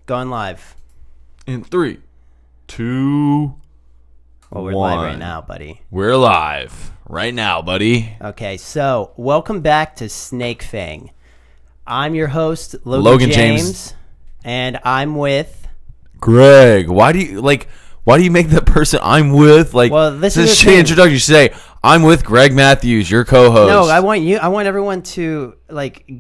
Going live. In 3, 2, Well, we're 1. live right now, buddy. We're live right now, buddy. Okay, so welcome back to SnakeFang. I'm your host, Logan James, and I'm with... Greg. Why do you make that person I'm with? This is a shitty introduction. You say, I'm with Greg Matthews, your co-host. No, I want everyone to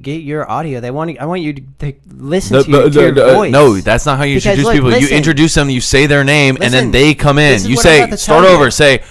get your audio. I want you to listen to your voice. No, that's not how you introduce people. Listen, you introduce them, you say their name, and then they come in. You what say, I'm about to start tell over. you. Say,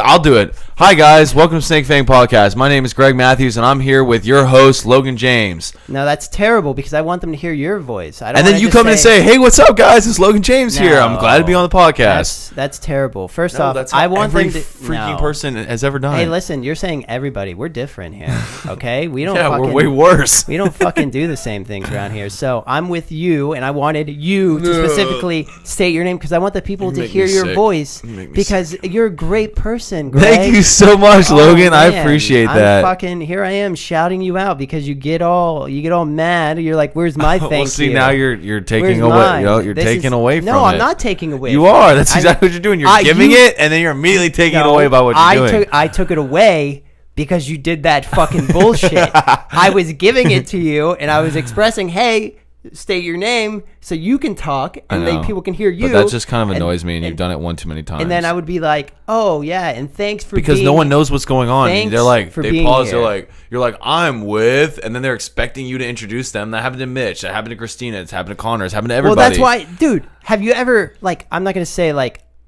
I'll do it. Hi, guys. Welcome to SnakeFang Podcast. My name is Greg Matthews, and I'm here with your host, Logan James. No, that's terrible because I want them to hear your voice. And then you come in and say, hey, what's up, guys? It's Logan James here. I'm glad to be on the podcast. That's terrible. First off, that's I want every them to... freaking person has ever done. Hey, listen, you're saying everybody. We're different here, okay? We don't we're way worse. We don't fucking do the same things around here. So I'm with you, and I wanted you to specifically state your name because I want the people to hear your voice because you're a great person, Greg. Thank you so much, Logan. I appreciate that. Here I am shouting you out because you get all mad. You're like, "Where's my thank you?" Well, see, now you're taking Where's away. mine? You're taking away from it. No, I'm not taking away. You are. That's exactly what you're doing. You're giving it, and then you're immediately taking it away by what you're doing. I took it away because you did that fucking bullshit. I was giving it to you, and I was expressing, "Hey, state your name so you can talk, and then people can hear you." But that just kind of annoys me, and you've done it one too many times. And then I would be like, "Oh yeah, and thanks for because no one knows what's going on." They're like, they pause. They're like, you're like, I'm with, and then they're expecting you to introduce them. That happened to Mitch. That happened to Christina. It's happened to Connor. It's happened to everybody. Well, that's why, dude. Have you ever I'm not gonna say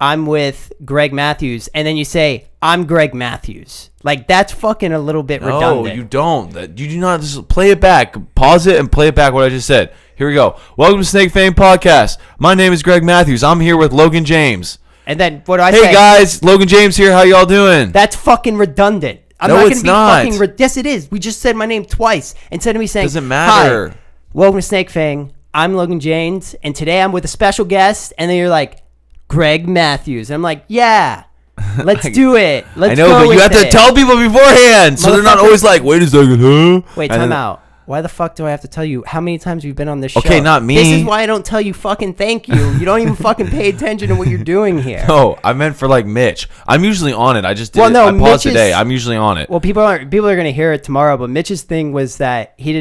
I'm with Greg Matthews, and then you say I'm Greg Matthews. That's fucking a little bit redundant. No, you don't. You do not. Just play it back. Pause it and play it back. What I just said. Here we go. Welcome to SnakeFang Podcast. My name is Greg Matthews. I'm here with Logan James. And then what do I say? Hey guys, Logan James here. How y'all doing? That's fucking redundant. It's not. Yes, it is. We just said my name twice instead of me saying, doesn't matter. Hi, welcome to SnakeFang. I'm Logan James, and today I'm with a special guest. And then you're like, Greg Matthews. And I'm like, yeah, let's do it. Let's go. I know, but you have to tell people beforehand, so they're not always like, wait a second, huh? Wait, time out. Why the fuck do I have to tell you how many times you've been on this show? Okay, not me. This is why I don't tell you fucking thank you. You don't even fucking pay attention to what you're doing here. No, I meant for Mitch. I'm usually on it. I just did I paused today. I'm usually on it. Well, people are going to hear it tomorrow, but Mitch's thing was that he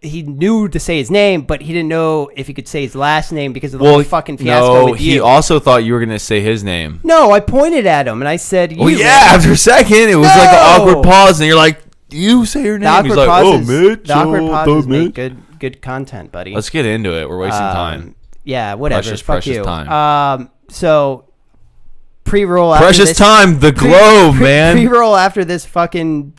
knew to say his name, but he didn't know if he could say his last name because of the whole fucking fiasco with you. He also thought you were going to say his name. No, I pointed at him and I said, you. Well, yeah, after a second, it was like an awkward pause, and you're like, you say your name. He's like, Mitch. The awkward pauses make good content, buddy. Let's get into it. We're wasting time. Yeah, whatever. Precious time. So pre-roll after Precious time, the globe, man. Pre-roll after this fucking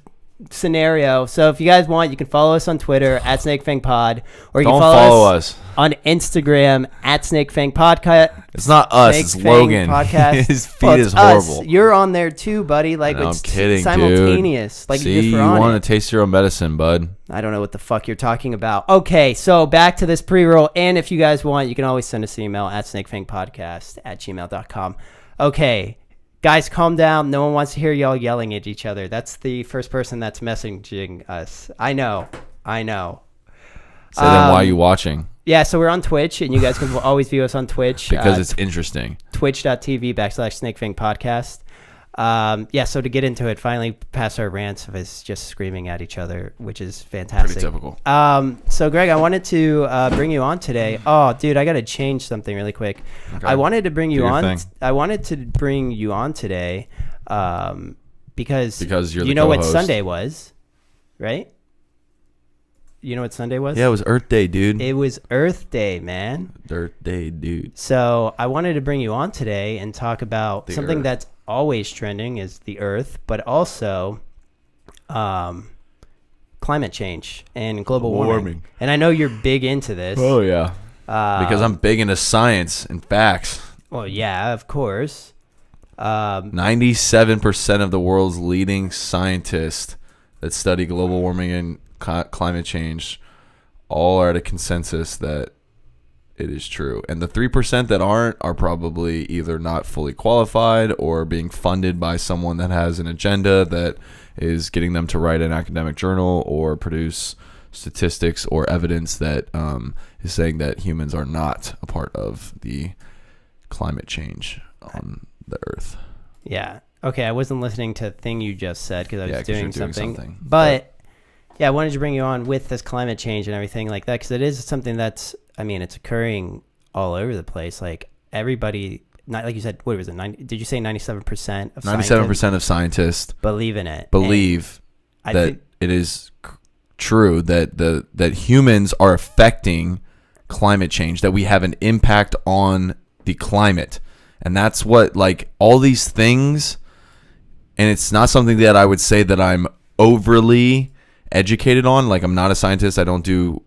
scenario. So if you guys want, you can follow us on Twitter at SnakeFangPod, or you can follow us on Instagram at SnakeFangPodcast. It's not us, it's Logan. Podcast. His feed is horrible. You're on there too, buddy. It's kidding, simultaneous. Dude. See, you want to taste your own medicine, bud. I don't know what the fuck you're talking about. Okay, so back to this pre-roll, and if you guys want, you can always send us an email at snakefangpodcast@gmail.com. Okay. Guys, calm down. No one wants to hear y'all yelling at each other. That's the first person that's messaging us. I know. So then why are you watching? Yeah, so we're on Twitch, and you guys can always view us on Twitch. Because it's interesting. Twitch.tv/SnakeFangPodcast. So to get into it, finally past our rants of us just screaming at each other, which is fantastic. Pretty typical. So Greg, I wanted to bring you on today. Oh, dude, I got to change something really quick. Okay. I wanted to bring you on. I wanted to bring you on today because you're you know what Sunday was, right? You know what Sunday was? Yeah, it was Earth Day, dude. It was Earth Day, man. Earth Day, dude. So I wanted to bring you on today and talk about something that's always trending is the Earth, but also climate change and global warming. And I know you're big into this. Oh, yeah. Because I'm big into science and facts. Well, yeah, of course. 97% of the world's leading scientists that study global warming and climate change all are at a consensus that it is true. And the 3% that aren't are probably either not fully qualified or being funded by someone that has an agenda that is getting them to write an academic journal or produce statistics or evidence that is saying that humans are not a part of the climate change on the Earth. Yeah. Okay, I wasn't listening to a thing you just said because I was doing something. But yeah, I wanted to bring you on with this climate change and everything like that because it is something that's, I mean, it's occurring all over the place. Like everybody, not like you said, what was it? Did you say 97% of 97% of scientists believe in it? Believe that it is true that humans are affecting climate change, that we have an impact on the climate. And that's what, like, all these things, and it's not something that I would say that I'm overly educated on. Like, I'm not a scientist. I don't do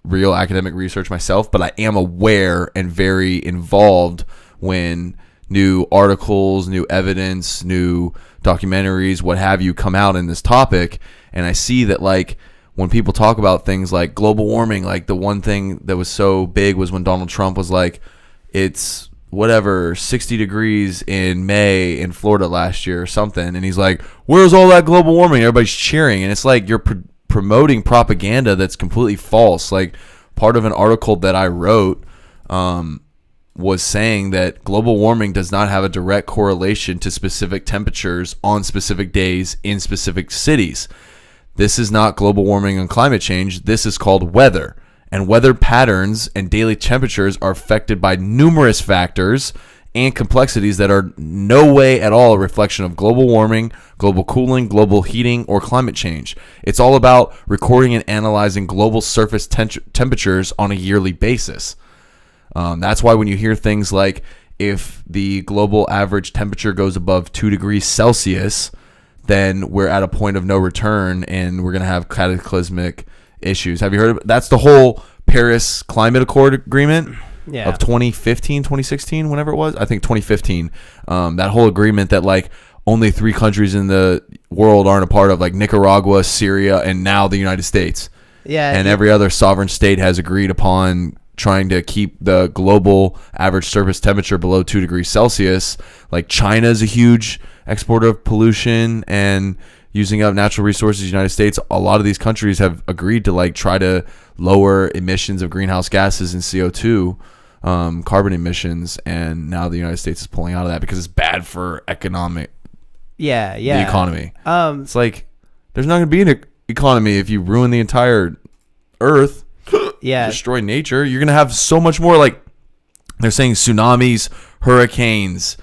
real academic research myself, but I am aware and very involved when new articles, new evidence, new documentaries, what have you, come out in this topic. And I see that, like, when people talk about things like global warming, like the one thing that was so big was when Donald Trump was like, it's whatever, 60 degrees in May in Florida last year or something. And he's like, where's all that global warming? Everybody's cheering. And it's like you're promoting propaganda that's completely false. Like, part of an article that I wrote was saying that global warming does not have a direct correlation to specific temperatures on specific days in specific cities. This is not global warming and climate change. This is called weather. And weather patterns and daily temperatures are affected by numerous factors and complexities that are no way at all a reflection of global warming, global cooling, global heating, or climate change. It's all about recording and analyzing global surface temperatures on a yearly basis. That's why when you hear things like, if the global average temperature goes above 2 degrees Celsius, then we're at a point of no return and we're going to have cataclysmic issues. Have you heard of it? That's the whole Paris Climate Accord agreement of 2015, 2016, whenever it was. I think 2015. That whole agreement that, like, only 3 countries in the world aren't a part of, like Nicaragua, Syria, and now the United States. Yeah. And every other sovereign state has agreed upon trying to keep the global average surface temperature below 2 degrees Celsius. Like, China is a huge exporter of pollution and using up natural resources. The United States, a lot of these countries have agreed to, like, try to lower emissions of greenhouse gases and CO2, carbon emissions, and now the United States is pulling out of that because it's bad for the economy. It's like, there's not going to be an economy if you ruin the entire earth. Destroy nature. You're going to have so much more, like, they're saying tsunamis, hurricanes,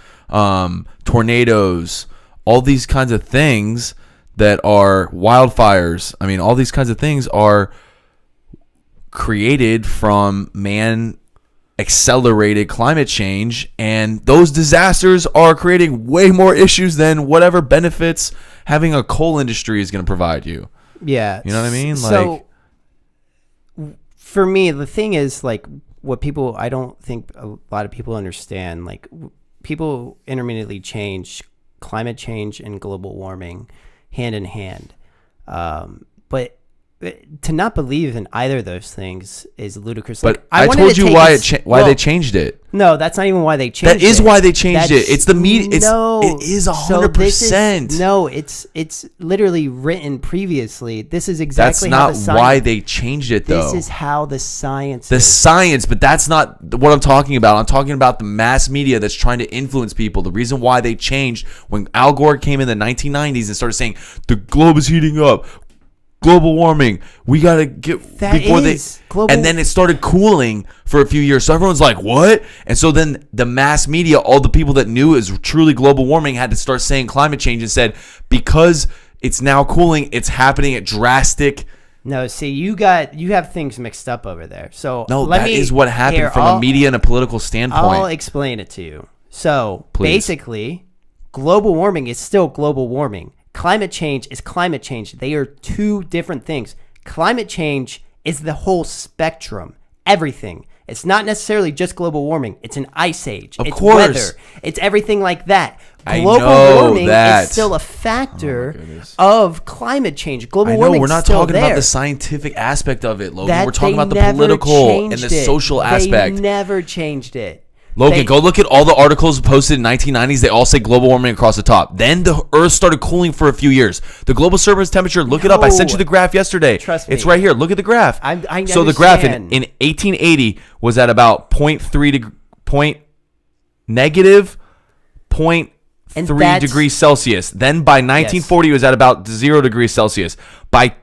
tornadoes, all these kinds of things that are wildfires. I mean, all these kinds of things are created from man-accelerated climate change, and those disasters are creating way more issues than whatever benefits having a coal industry is going to provide you. Yeah. You know what I mean? So, for me, the thing is, like, what people, I don't think a lot of people understand, like, people intermittently change climate change and global warming hand in hand. But to not believe in either of those things is ludicrous. But like, I told you why they changed it. No, that's not even why they changed it. That is why they changed it. It's the media. It is 100%. No, it's literally written previously. This is exactly how the science. That's not why they changed it, though. This is how the science. The science, but that's not what I'm talking about. I'm talking about the mass media that's trying to influence people. The reason why they changed when Al Gore came in the 1990s and started saying the globe is heating up. Global warming. We gotta get that before global. And then it started cooling for a few years. So everyone's like, "What?" And so then the mass media, all the people that knew it was truly global warming, had to start saying climate change and said, because it's now cooling, it's happening at drastic. No, see, you have things mixed up over there. So no, that is what happened from a media and a political standpoint. I'll explain it to you. So basically, global warming is still global warming. Climate change is climate change. They are two different things. Climate change is the whole spectrum, everything. It's not necessarily just global warming. It's an ice age. It's weather. It's everything like that. Global warming is still a factor of climate change. Global warming is still there. We're not talking about the scientific aspect of it, Logan. We're talking about the political and the social aspect. They never changed it. Logan, go look at all the articles posted in 1990s. They all say global warming across the top. Then the Earth started cooling for a few years. The global surface temperature, look it up. I sent you the graph yesterday. Trust me. It's right here. Look at the graph. I so the graph in 1880 was at about negative 0.3 degrees Celsius. Then by 1940, it was at about 0 degrees Celsius. By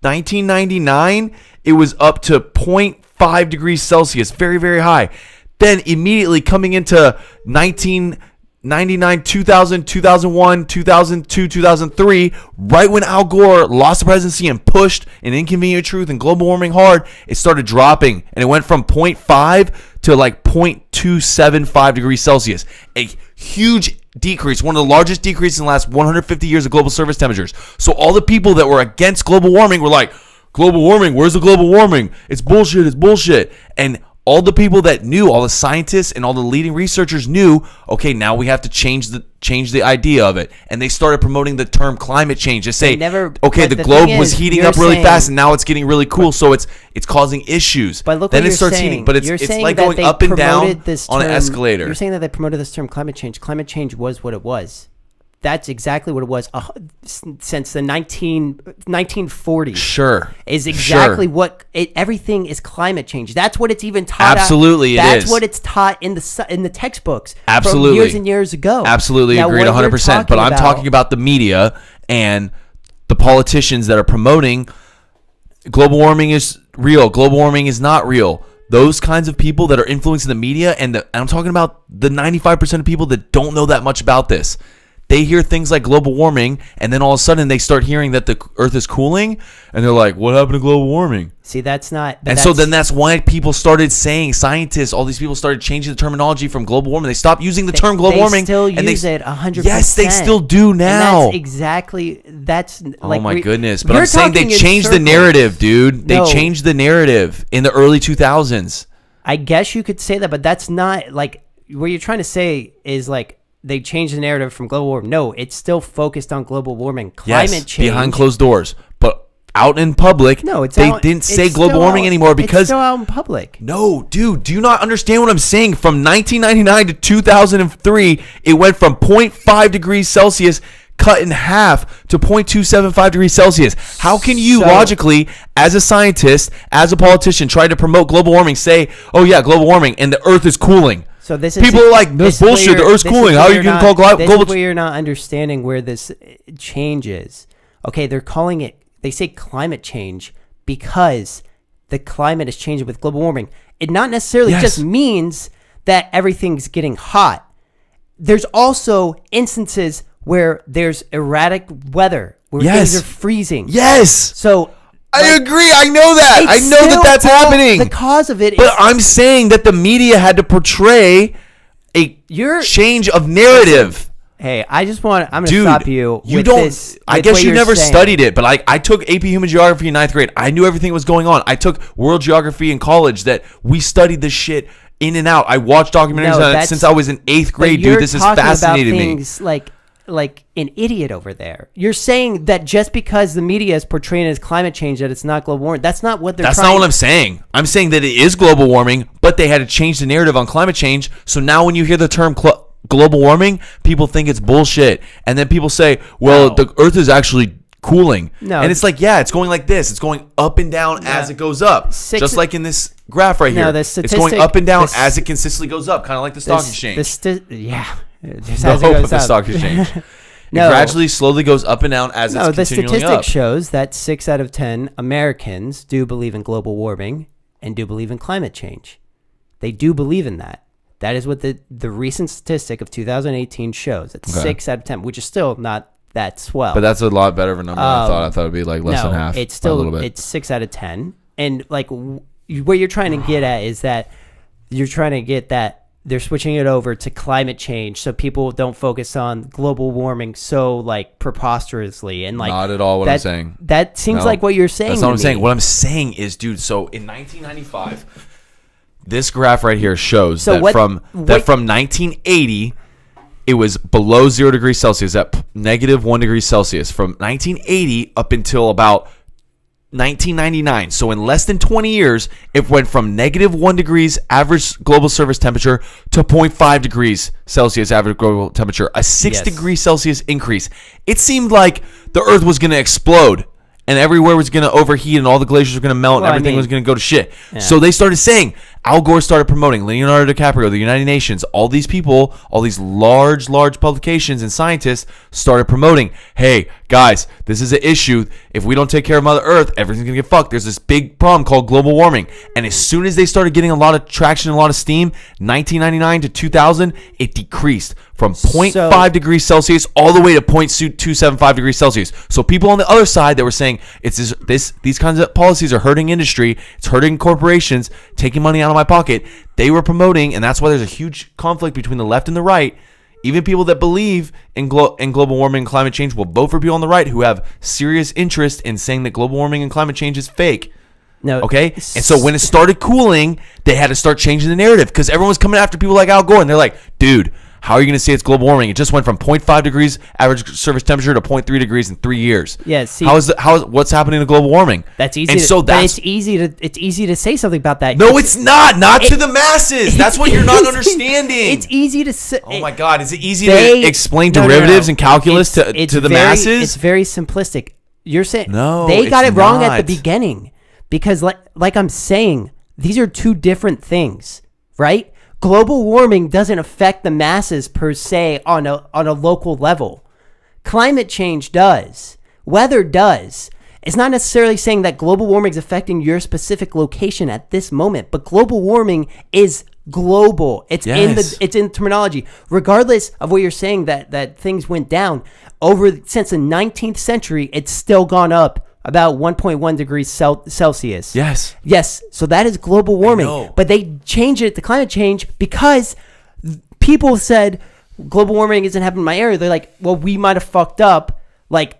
1999, it was up to 0.5 degrees Celsius. Very, very high. Then immediately coming into 1999, 2000, 2001, 2002, 2003, right when Al Gore lost the presidency and pushed an inconvenient truth and global warming hard, it started dropping. And it went from 0.5 to like 0.275 degrees Celsius. A huge decrease, one of the largest decreases in the last 150 years of global surface temperatures. So all the people that were against global warming were like, global warming, where's the global warming? It's bullshit, it's bullshit. And all the people that knew, all the scientists and all the leading researchers knew, okay, now we have to change the idea of it. And they started promoting the term climate change. They say, the globe was heating up really fast and now it's getting really cool, so it's causing issues. But look then what it starts heating. But it's like going up and down on an escalator. You're saying that they promoted this term climate change. Climate change was what it was. That's exactly what it was since the 1940s. Sure. Is exactly what everything is climate change. That's what it's even taught. Absolutely, That's what it's taught in the textbooks. Absolutely. From years and years ago. Absolutely agreed 100%. But I'm talking about the media and the politicians that are promoting global warming is real. Global warming is not real. Those kinds of people that are influencing the media, and I'm talking about the 95% of people that don't know that much about this. They hear things like global warming, and then all of a sudden they start hearing that the Earth is cooling, and they're like, what happened to global warming? See, that's not... So then that's why people started saying, scientists, all these people started changing the terminology from global warming. They stopped using the term global warming. They still use it 100%. Yes, they still do now. And that's like... Oh my goodness. But I'm saying they changed the narrative, dude. They changed the narrative in the early 2000s. I guess you could say that, but that's not like... What you're trying to say is like... They changed the narrative from global warming. No, it's still focused on global warming, climate change. Behind closed doors. But out in public, they didn't say global warming anymore because... It's still out in public. No, dude, do you not understand what I'm saying? From 1999 to 2003, it went from 0.5 degrees Celsius cut in half to 0.275 degrees Celsius. How can you logically, as a scientist, as a politician, try to promote global warming, say, oh yeah, global warming, and the Earth is cooling? So this is people are like, this bullshit. The Earth's cooling. How are you going to call global? This is where you're not understanding where this change is. Okay, they're calling it. They say climate change because the climate is changing with global warming. It not necessarily just means that everything's getting hot. There's also instances where there's erratic weather, where things are freezing. Yes. So. I agree. I know that. I know that that's happening. The cause of it but I'm saying that the media had to portray a change of narrative. Hey, I'm going to stop you. You don't. I guess you never studied it, but I took AP Human Geography in 9th grade. I knew everything was going on. I took World Geography in college. That we studied this shit in and out. I watched documentaries on it since I was in 8th grade, dude. This is fascinating me. Things like an idiot over there. You're saying that just because the media is portraying it as climate change, that it's not global warming. That's not what they're trying. That's not what I'm saying. I'm saying that it is global warming, but they had to change the narrative on climate change. So now when you hear the term global warming, people think it's bullshit. And then people say, well, the Earth is actually cooling. No. And it's like, yeah, it's going like this. It's going up and down as it goes up. Just like in this graph right here. It's going up and down as it consistently goes up, kind of like the stock exchange. The hope of the stock exchange. It gradually, slowly goes up and down as it's continuing up. The statistic shows that 6 out of 10 Americans do believe in global warming and do believe in climate change. They do believe in that. That is what the recent statistic of 2018 shows. It's 6 out of 10, which is still not that swell. But that's a lot better of a number than I thought. I thought it'd be like less than half. It's still a little bit. It's 6 out of 10. And like what you're trying to get at is that you're trying to get that they're switching it over to climate change so people don't focus on global warming so like preposterously and like not at all what I'm saying. That seems like what you're saying. That's not what I'm saying. What I'm saying is, dude, so in 1995, this graph right here shows from 1980 it was below 0 degrees Celsius at negative 1 degree Celsius. From 1980 up until about 1999. So in less than 20 years, it went from -1 degrees average global surface temperature to 0.5 degrees Celsius average global temperature, a 6 degree Celsius increase. It seemed like the Earth was going to explode and everywhere was going to overheat and all the glaciers were going to melt and everything was going to go to shit. Yeah. So they started saying, Al Gore started promoting, Leonardo DiCaprio, the United Nations, all these people, all these large publications and scientists started promoting, hey, guys, this is an issue. If we don't take care of Mother Earth, everything's going to get fucked. There's this big problem called global warming. And as soon as they started getting a lot of traction and a lot of steam, 1999 to 2000, it decreased from 0.5 degrees Celsius all the way to 0.275 degrees Celsius. So people on the other side that were saying these kinds of policies are hurting industry, it's hurting corporations, taking money out of my pocket, they were promoting, and that's why there's a huge conflict between the left and the right. Even people that believe in global warming and climate change will vote for people on the right who have serious interest in saying that global warming and climate change is fake. No. Okay? And so when it started cooling, they had to start changing the narrative because everyone was coming after people like Al Gore, and they're like, dude, how are you going to say it's global warming? It just went from 0.5 degrees average surface temperature to 0.3 degrees in 3 years. Yeah, see, what's happening to global warming? That's easy. It's easy to say something about that. No, it's not. Not to the masses. That's what you're not understanding. It's easy to say. Oh my God, is it easy to explain derivatives and calculus to the masses? It's very simplistic. You're saying they got it wrong at the beginning because, like I'm saying, these are two different things, right? Global warming doesn't affect the masses per se on a local level. Climate change does. Weather does. It's not necessarily saying that global warming is affecting your specific location at this moment, but global warming is global. It's in terminology. Regardless of what you're saying that things went down since the 19th century, it's still gone up about 1.1 degrees Celsius. Yes. So that is global warming. But they changed it to climate change because people said global warming isn't happening in my area. They're like, well, we might have fucked up. Like,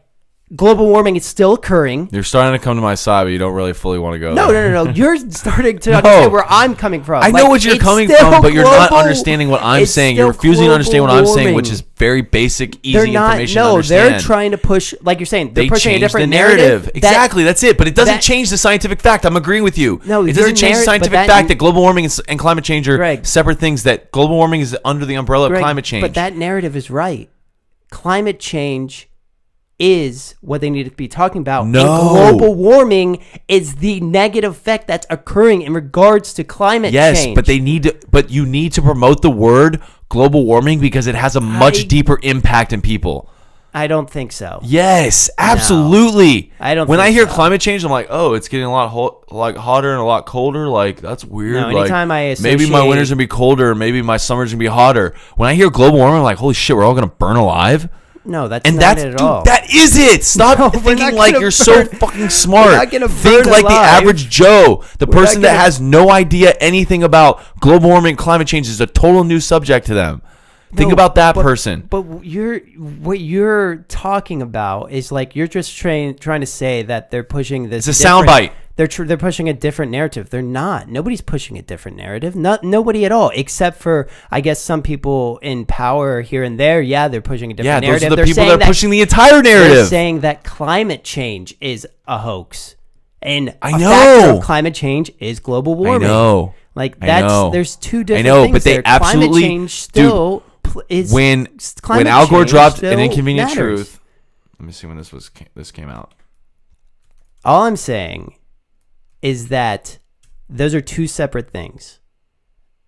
global warming is still occurring. You're starting to come to my side, but you don't really fully want to go there. No. You're starting to understand where I'm coming from. I know what you're coming from, but you're not understanding what I'm saying. You're refusing to understand what I'm saying, which is very basic, easy information to understand. They're trying to push, like you're saying, they're pushing a different narrative. Exactly, that's it. But it doesn't change the scientific fact. I'm agreeing with you. No, it doesn't change the scientific fact that global warming and climate change are separate things, that global warming is under the umbrella of climate change. But that narrative is right. Climate change is what they need to be talking about. No. And global warming is the negative effect that's occurring in regards to climate change. Yes, but you need to promote the word global warming because it has a much deeper impact in people. I don't think so. Yes, absolutely. No, I don't. When I hear climate change, I'm like, oh, it's getting a lot hotter and a lot colder. Like, that's weird. No, anytime I associate, maybe my winter's gonna be colder, maybe my summer's gonna be hotter. When I hear global warming, I'm like, holy shit, we're all gonna burn alive. No, that's not it at all. That is it. Stop thinking like you're so fucking smart. Think like the average Joe, the person that has no idea anything about global warming and climate change is a total new subject to them. Think about that person. But what you're talking about is like you're just trying to say that they're pushing this. It's a soundbite. They're pushing a different narrative. They're not. Nobody's pushing a different narrative. Nobody at all, except for I guess some people in power here and there. Yeah, they're pushing a different narrative. Those are the people that are pushing the entire narrative. They're saying that climate change is a hoax, and I know a factor of climate change is global warming. I know. Like there's two different things. I know, things but they there. absolutely climate change still is when Al Gore dropped An Inconvenient Truth. Let me see when this came out. All I'm saying is that those are two separate things.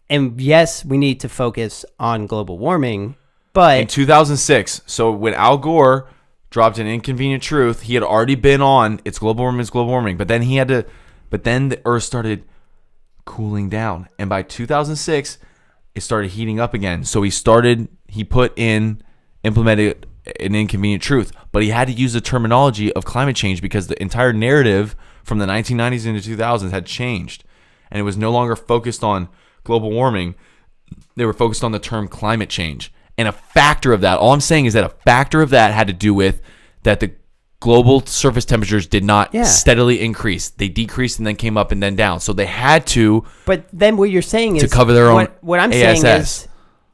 And yes, we need to focus on global warming, but in 2006, so when Al Gore dropped An Inconvenient Truth, he had already been on it's global warming, but then the Earth started cooling down, and by 2006 it started heating up again. So he implemented An Inconvenient Truth, but he had to use the terminology of climate change because the entire narrative from the 1990s into 2000s had changed, and it was no longer focused on global warming. They were focused on the term climate change, and a factor of that, all I'm saying is that a factor of that had to do with that the global surface temperatures did not steadily increase. They decreased and then came up and then down. So they had to. But then what you're saying is to cover their own. What I'm ASS. saying is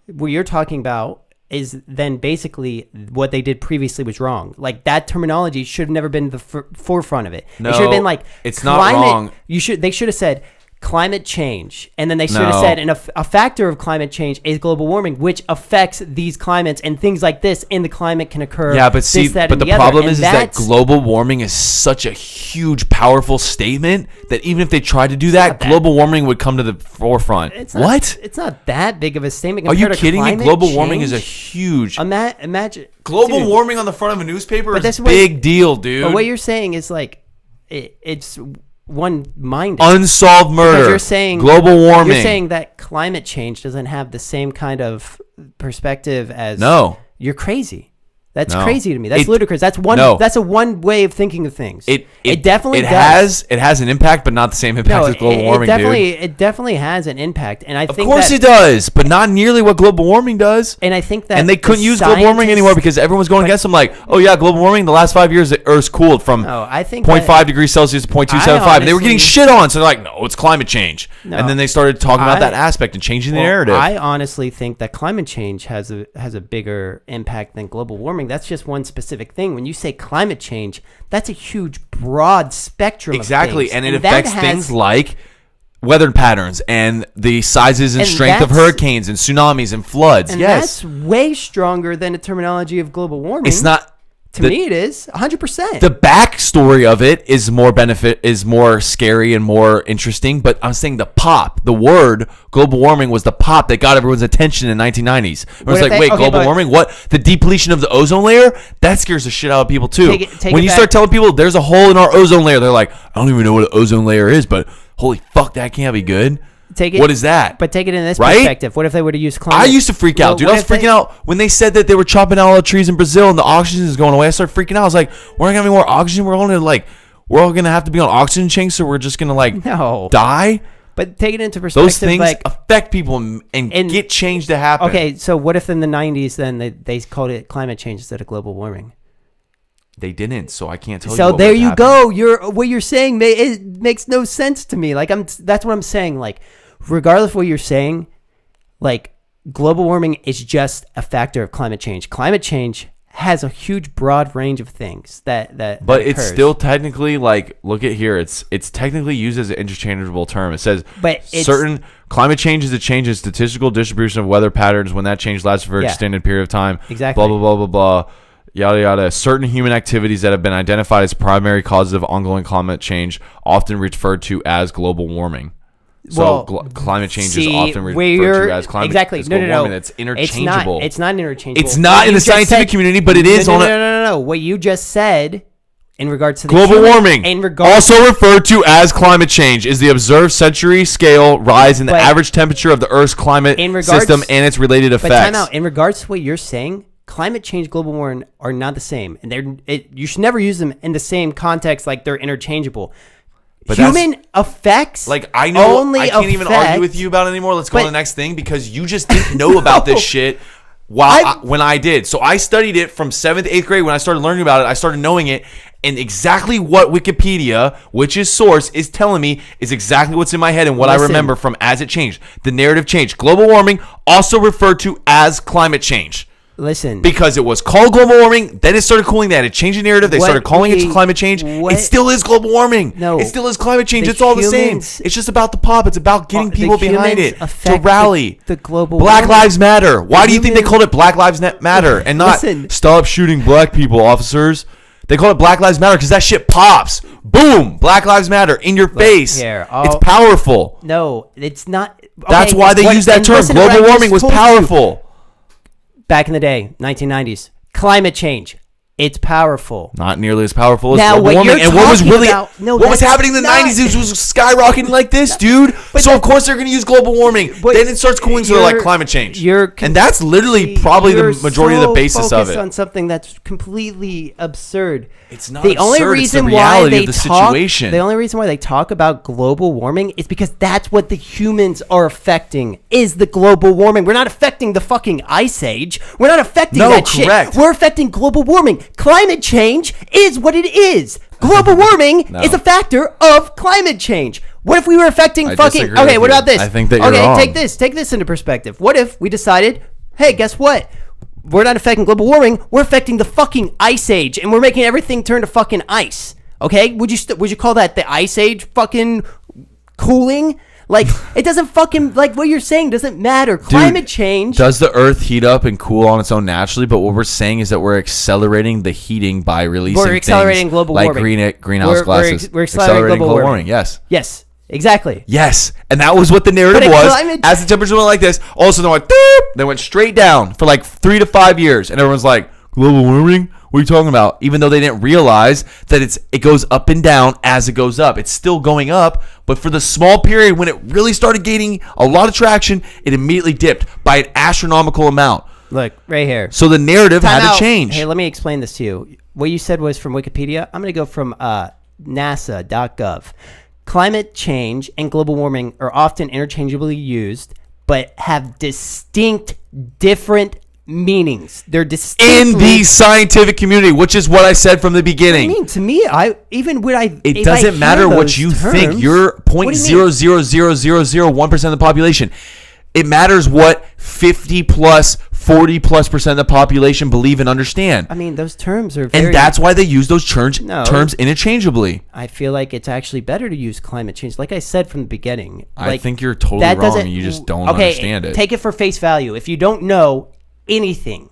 what you're talking about is then basically what they did previously was wrong. Like that terminology should have never been the forefront of it. No, it should have been like it's not wrong. They should have said climate change, and then they should have said a factor of climate change is global warming, which affects these climates, and things like this in the climate can occur. Yeah, but see, but the problem is that global warming is such a huge, powerful statement that even if they tried to do that, global warming would come to the forefront. It's not that big of a statement. Are you kidding me? Global warming is a huge. Imagine global warming on the front of a newspaper is a big deal, dude. But what you're saying is like it's one-minded. Unsolved murder. Because you're saying global warming. You're saying that climate change doesn't have the same kind of perspective as. No. You're crazy. That's crazy to me. That's ludicrous. That's one. No. That's a one way of thinking of things. It definitely does. It has an impact, but not the same impact as global warming, dude. It definitely has an impact, and I think of course it does, but not nearly what global warming does. And I think that they couldn't use global warming anymore because everyone's going against them. Like, oh yeah, global warming. The last 5 years, the Earth's cooled from 0.5 degrees Celsius to 0.275. And they were getting shit on, so they're like, no, it's climate change. No, and then they started talking about that aspect and changing the narrative. I honestly think that climate change has a bigger impact than global warming. That's just one specific thing. When you say climate change, that's a huge, broad spectrum of things. And it affects things like weather patterns and the sizes and strength of hurricanes and tsunamis and floods. And that's way stronger than the terminology of global warming. It's not. To me, it is 100%. The backstory of it is more scary and more interesting. But I'm saying the word global warming was the pop that got everyone's attention in the 1990s. It was like, wait, global warming? What? The depletion of the ozone layer? That scares the shit out of people too. When you start telling people there's a hole in our ozone layer, they're like, I don't even know what an ozone layer is, but holy fuck, that can't be good. What is that? But take it in this perspective. What if they would have used climate? I used to freak out, dude. I was freaking out when they said that they were chopping out all the trees in Brazil and the oxygen is going away. I started freaking out. I was like, we're not gonna have any more oxygen. We're all gonna have to be on oxygen chains, so we're just gonna die. But take it into perspective. Those things affect people and get change to happen. Okay, so what if in the 90s then they called it climate change instead of global warming? They didn't, so I can't tell you. So there you go. What you're saying it makes no sense to me. Like that's what I'm saying. Like, regardless of what you're saying, like global warming is just a factor of climate change. Climate change has a huge, broad range of things that. But it's still technically like, look at here. It's technically used as an interchangeable term. It says, certain climate change is a change in statistical distribution of weather patterns when that change lasts for an extended period of time. Exactly. Blah blah blah blah blah. Yada yada. Certain human activities that have been identified as primary causes of ongoing climate change, often referred to as global warming. So climate change is often referred to as climate change. No. It's interchangeable. It's not interchangeable. It's not in the scientific community, but it is on it. No. What you just said in regards to the global warming, also referred to as climate change, is the observed century scale rise in the average temperature of the Earth's climate system and its related effects. But time out. In regards to what you're saying, climate change, global warming are not the same, and you should never use them in the same context. Like they're interchangeable. But human effects. Like I know, I can't even argue with you about it anymore. Let's go to the next thing because you just didn't know about this shit when I did. So I studied it from 7th to 8th grade. When I started learning about it, I started knowing it, and exactly what Wikipedia, which is source, is telling me is exactly what's in my head and what I remember from as it changed. The narrative changed. Global warming, also referred to as climate change. Listen. Because it was called global warming, then it started cooling that. It changed the narrative. They started calling it climate change. It still is global warming. No. It still is climate change. It's all the same. It's just about the pop. It's about getting people behind it to rally. The global Black Lives Matter. Why do you think they called it Black Lives Matter and not stop shooting black people, officers? They call it Black Lives Matter because that shit pops. Boom. Black Lives Matter in your face. It's powerful. No, it's not. That's why they use that term. Global warming was powerful. Back in the day, 1990s, climate change, it's powerful. Not nearly as powerful as global warming. And what was what was happening in the 90s? It was skyrocketing like this, dude. So of course they're going to use global warming. Then it starts cooling, so they're like climate change. And that's literally probably the majority of the basis of it. On something that's completely absurd. It's not the only reason it's the reality of the situation. The only reason why they talk about global warming is because that's what the humans are affecting. Is the global warming? We're not affecting the fucking ice age. We're not affecting that shit. We're affecting global warming. Climate change is what it is. Global warming is a factor of climate change. What if we were affecting fucking... Okay, what about this? I think that you're wrong. Take this into perspective. What if we decided, hey, guess what? we're not affecting global warming. We're affecting the fucking ice age, and we're making everything turn to fucking ice. Okay? Would you call that the ice age fucking cooling? Like, it doesn't fucking, like, what you're saying doesn't matter. Climate change. Does the earth heat up and cool on its own naturally? But what we're saying is that we're accelerating the heating by releasing We're accelerating global warming. Like greenhouse gases. We're accelerating global warming. Yes. Yes. Exactly. Yes. And that was what the narrative was. As the temperature went like this, all of a sudden they went straight down for like 3 to 5 years. And everyone's like, global warming? What are you talking about? Even though they didn't realize that it goes up and down as it goes up. It's still going up, but for the small period when it really started gaining a lot of traction, it immediately dipped by an astronomical amount. Look, right here. So the narrative had to change. Hey, let me explain this to you. What you said was from Wikipedia. I'm going to go from nasa.gov. Climate change and global warming are often interchangeably used, but have distinct, different meanings. They're distinctly in the scientific community, which is what I said from the beginning. I mean, to me, it doesn't matter what you think. You're 0.00001% of the population. It matters what 50 plus, 40 plus percent of the population believe and understand. I mean, those terms are and that's why they use those terms interchangeably. I feel like it's actually better to use climate change. Like I said from the beginning. I think you're totally wrong and you just don't understand it. Take it for face value. If you don't know anything,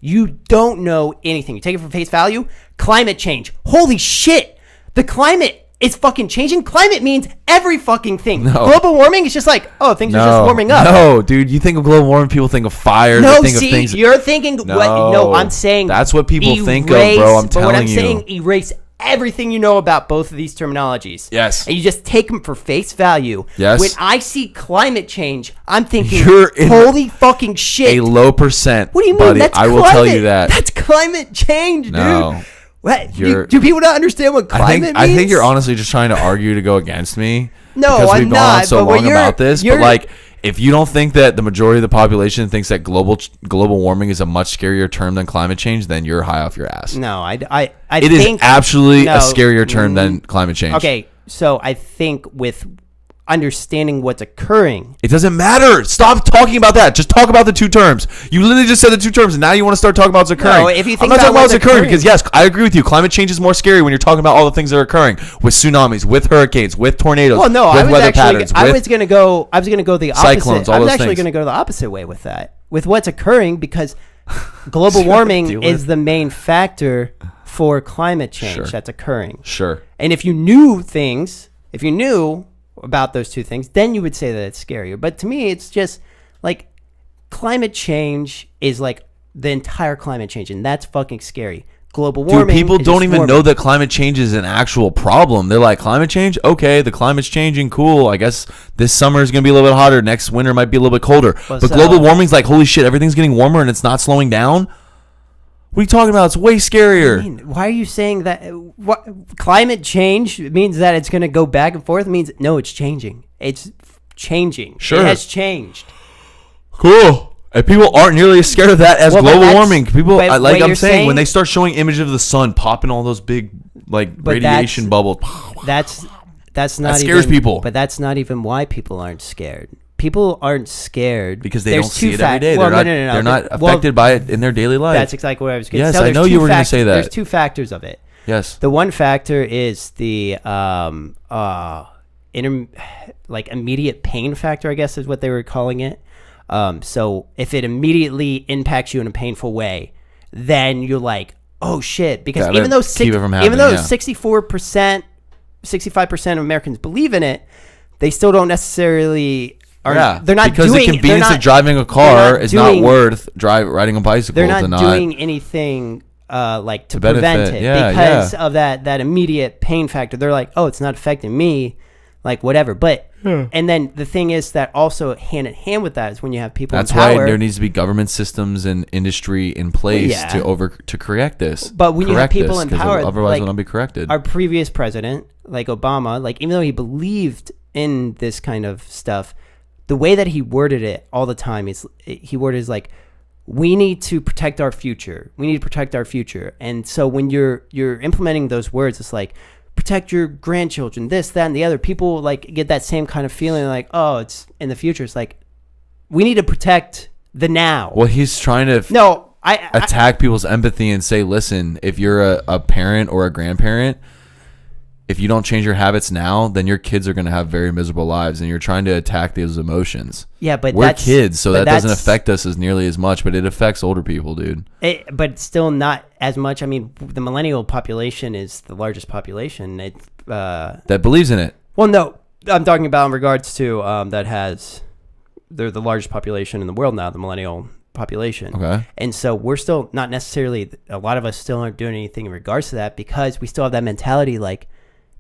you take it for face value. Climate change. Holy shit. The climate is fucking changing. Climate means every fucking thing. No. Global warming is just like, things are just warming up. No, dude, you think of global warming, people think of fire. No, they think of things. You're thinking I'm saying that's what people think of, bro. I'm telling you. But what I'm saying, erase everything you know about both of these terminologies. Yes. And you just take them for face value. Yes. When I see climate change, I'm thinking, holy fucking shit. A low percent. What do you mean? Buddy, That's I will tell you that. That's climate change, no. dude. What? Do people not understand what climate means? I think you're honestly just trying to argue to go against me. No, because I'm we've not. gone on so long about this. But like, if you don't think that the majority of the population thinks that global warming is a much scarier term than climate change, then you're high off your ass. No, it is absolutely a scarier term than climate change. Okay, so I think with understanding what's occurring, it doesn't matter. Stop talking about that. Just talk about the two terms. You literally just said the two terms, and now you want to start talking about what's occurring. No, if you think I'm not talking about what's occurring because yes, I agree with you. Climate change is more scary when you're talking about all the things that are occurring with tsunamis, with hurricanes, with tornadoes. Well, no, with weather patterns. I was gonna go the opposite. Cyclones, all I was those actually things. going to go the opposite way with that. With what's occurring, because global warming is the main factor for climate change that's occurring. Sure. And if you knew about those two things, then you would say that it's scarier. But to me, it's just like climate change is like the entire climate change, and that's fucking scary. Global warming. Dude, people don't even know that climate change is an actual problem. They're like, climate change? Okay, the climate's changing. Cool. I guess this summer is going to be a little bit hotter. Next winter might be a little bit colder. But global warming's like, holy shit, everything's getting warmer and it's not slowing down? What are you talking about? It's way scarier. I mean, why are you saying that? Climate change means that it's going to go back and forth? It means, no, it's changing. It's changing. Sure. It has changed. Cool. And people aren't nearly as scared of that as global warming. People, like I'm saying, when they start showing images of the sun popping all those big radiation bubbles. That scares people. But that's not even why people aren't scared. People aren't scared because they don't see it every day. They're not affected by it in their daily life. That's exactly what I was going to say. Yes, I know you were going to say that. There's two factors of it. Yes. The one factor is the immediate pain factor, I guess is what they were calling it. So if it immediately impacts you in a painful way, then you're like, oh shit, because even though 64%, 65% of Americans believe in it, they still don't necessarily. They're not because the convenience of driving a car is not worth riding a bicycle. They're not doing anything to prevent it because of that immediate pain factor. They're like, oh, it's not affecting me, like whatever. But and then the thing is that also hand in hand with that is when you have people. That's in power, why there needs to be government systems and industry in place to correct this. But when you have people in power, otherwise it'll not be corrected. Our previous president, like Obama, like even though he believed in this kind of stuff, the way that he worded it all the time is like, we need to protect our future. We need to protect our future. And so when you're implementing those words, it's like, protect your grandchildren, this, that, and the other. People like get that same kind of feeling like, oh, it's in the future. It's like, we need to protect the now. Well, he's trying to. No, attack people's empathy and say, listen, if you're a parent or a grandparent, if you don't change your habits now, then your kids are going to have very miserable lives, and you're trying to attack those emotions. Yeah, but we're kids, so that doesn't affect us as nearly as much, but it affects older people, dude. But still not as much. I mean, the millennial population is the largest population. That believes in it. Well, no, I'm talking about in regards to they're the largest population in the world now, the millennial population. Okay. And so we're still not necessarily, a lot of us still aren't doing anything in regards to that because we still have that mentality like,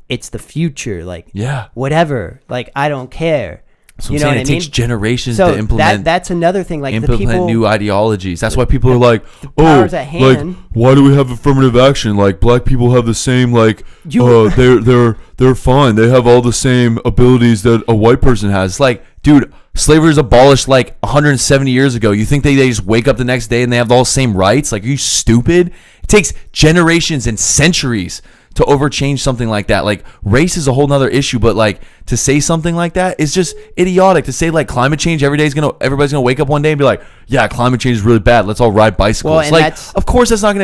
it's the future, like, whatever, like, I don't care. So you know what I mean? It takes generations to implement. That's another thing. Like, implement new ideologies. That's why people are like, like, why do we have affirmative action? Like, black people have the same, like, they're fine. They have all the same abilities that a white person has. It's like, dude, slavery was abolished like 170 years ago. You think they just wake up the next day and they have all the same rights? Like, are you stupid? It takes generations and centuries to overchange something like that. Like, race is a whole nother issue, but like, to say something like that is just idiotic. To say like climate change, everybody's gonna wake up one day and be like, yeah, climate change is really bad, let's all ride bicycles. Well, like, of course that's not gonna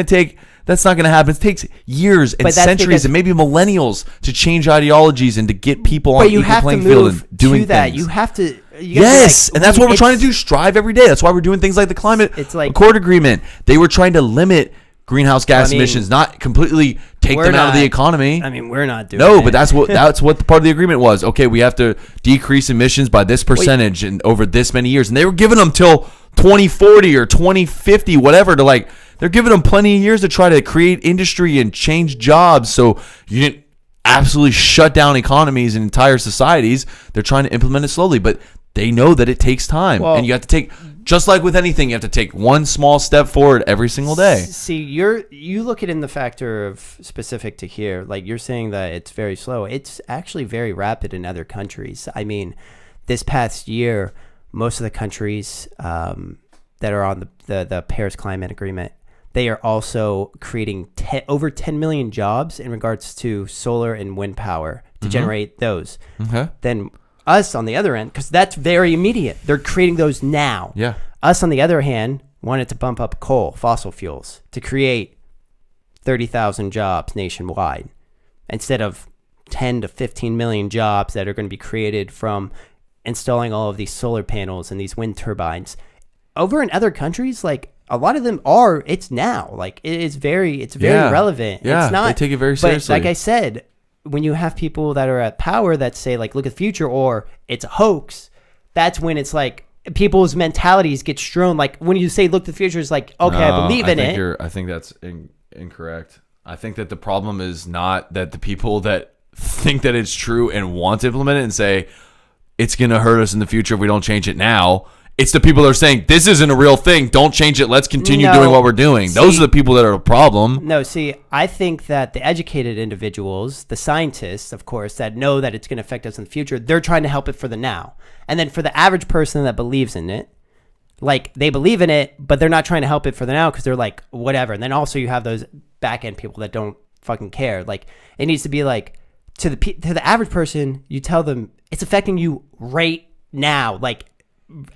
happen. It takes years and centuries and maybe millennials to change ideologies and to get people on equal playing field and doing things. You have to. Yes, and that's what we're trying to do. Strive every day. That's why we're doing things like the climate accord agreement. They were trying to limit greenhouse gas emissions, not completely take them out of the economy. I mean, we're not doing No, but that's what the part of the agreement was. Okay, we have to decrease emissions by this percentage and over this many years. And they were giving them till 2040 or 2050, whatever, to like, they're giving them plenty of years to try to create industry and change jobs. So you didn't absolutely shut down economies and entire societies. They're trying to implement it slowly, but they know that it takes time. And you have to take, just like with anything, you have to take one small step forward every single day. See, you look at it in the factor of specific to here. Like, you're saying that it's very slow. It's actually very rapid in other countries. I mean, this past year, most of the countries that are on the Paris Climate Agreement, they are also creating over 10 million jobs in regards to solar and wind power to generate those. Okay. Then us on the other end, because that's very immediate. They're creating those now. Yeah. Us on the other hand wanted to bump up coal, fossil fuels, to create 30,000 jobs nationwide instead of 10 to 15 million jobs that are going to be created from installing all of these solar panels and these wind turbines. Over in other countries, like, a lot of them are, it's now. Like, it's very relevant. Yeah, it's not, they take it very seriously. But like I said, when you have people that are at power that say, like, look at the future, or it's a hoax, that's when it's like people's mentalities get strewn. Like, when you say look to the future, it's like, okay, I believe in it. I think that's incorrect. I think that the problem is not that the people that think that it's true and want to implement it and say it's going to hurt us in the future if we don't change it now. It's the people that are saying, this isn't a real thing, don't change it, let's continue doing what we're doing. Those are the people that are a problem. No, see, I think that the educated individuals, the scientists, of course, that know that it's going to affect us in the future, they're trying to help it for the now. And then for the average person that believes in it, like, they believe in it, but they're not trying to help it for the now because they're like, whatever. And then also you have those back-end people that don't fucking care. Like, it needs to be like, to the average person, you tell them it's affecting you right now, like,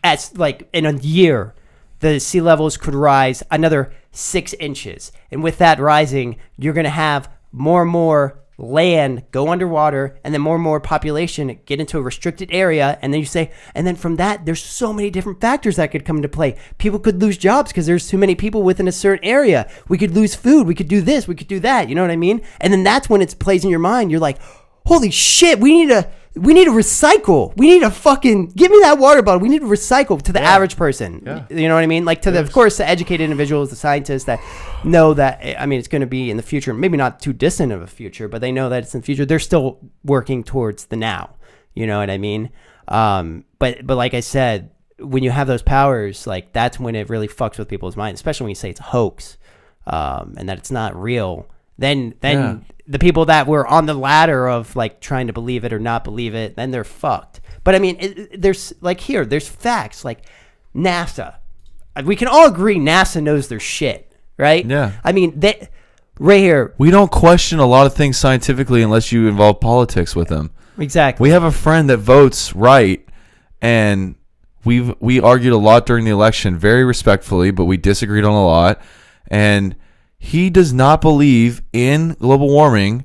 as like in a year, the sea levels could rise another 6 inches. And with that rising, you're going to have more and more land go underwater, and then more and more population get into a restricted area. And then you say, and then from that, there's so many different factors that could come into play. People could lose jobs because there's too many people within a certain area. We could lose food. We could do this. We could do that. You know what I mean? And then that's when it plays in your mind. You're like, holy shit, we need to recycle. We need to fucking give me that water bottle. We need to recycle to the average person. Yeah. You know what I mean? Like, to the, of course, the educated individuals, the scientists that know that, I mean, it's going to be in the future, maybe not too distant of a future, but they know that it's in the future. They're still working towards the now. You know what I mean? But like I said, when you have those powers, like, that's when it really fucks with people's minds, especially when you say it's a hoax, and that it's not real. Then the people that were on the ladder of, like, trying to believe it or not believe it, then they're fucked. But I mean, there's facts like NASA. We can all agree NASA knows their shit, right? Yeah. I mean, right here. We don't question a lot of things scientifically unless you involve politics with them. Exactly. We have a friend that votes right, and we argued a lot during the election, very respectfully, but we disagreed on a lot. And he does not believe in global warming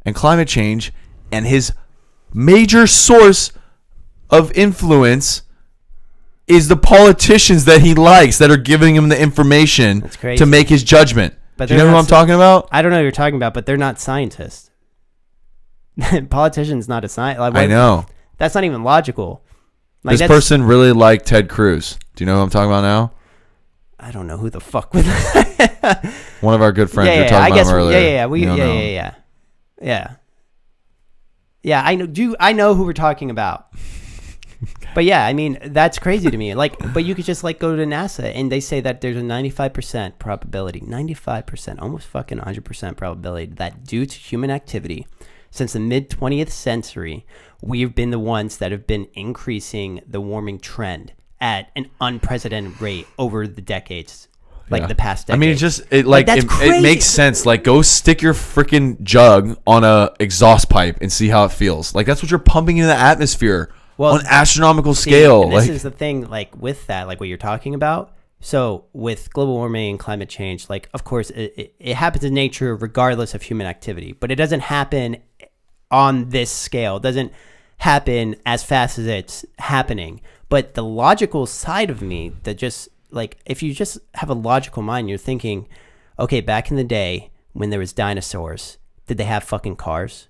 and climate change, and his major source of influence is the politicians that he likes that are giving him the information to make his judgment. But do you know who I'm talking about? I don't know who you're talking about, but they're not scientists. Politician's not a scientist. Like, I know. That's not even logical. Like, this person really liked Ted Cruz. Do you know who I'm talking about now? I don't know who the fuck was that. One of our good friends. We were talking about him earlier. Yeah, I know who we're talking about. But yeah, I mean, that's crazy to me. Like, but you could just like go to NASA and they say that there's a 95% probability, 95%, almost fucking 100% probability that due to human activity since the mid 20th century, we've been the ones that have been increasing the warming trend at an unprecedented rate over the decades. Like the past decade. I mean, it makes sense. Like, go stick your freaking jug on a exhaust pipe and see how it feels. Like, that's what you're pumping into the atmosphere on an astronomical scale. And this is the thing, like, with that, like what you're talking about. So with global warming and climate change, like, of course, it happens in nature regardless of human activity. But it doesn't happen on this scale. It doesn't happen as fast as it's happening. But the logical side of me that just... like, if you just have a logical mind, you're thinking, okay, back in the day when there was dinosaurs, did they have fucking cars?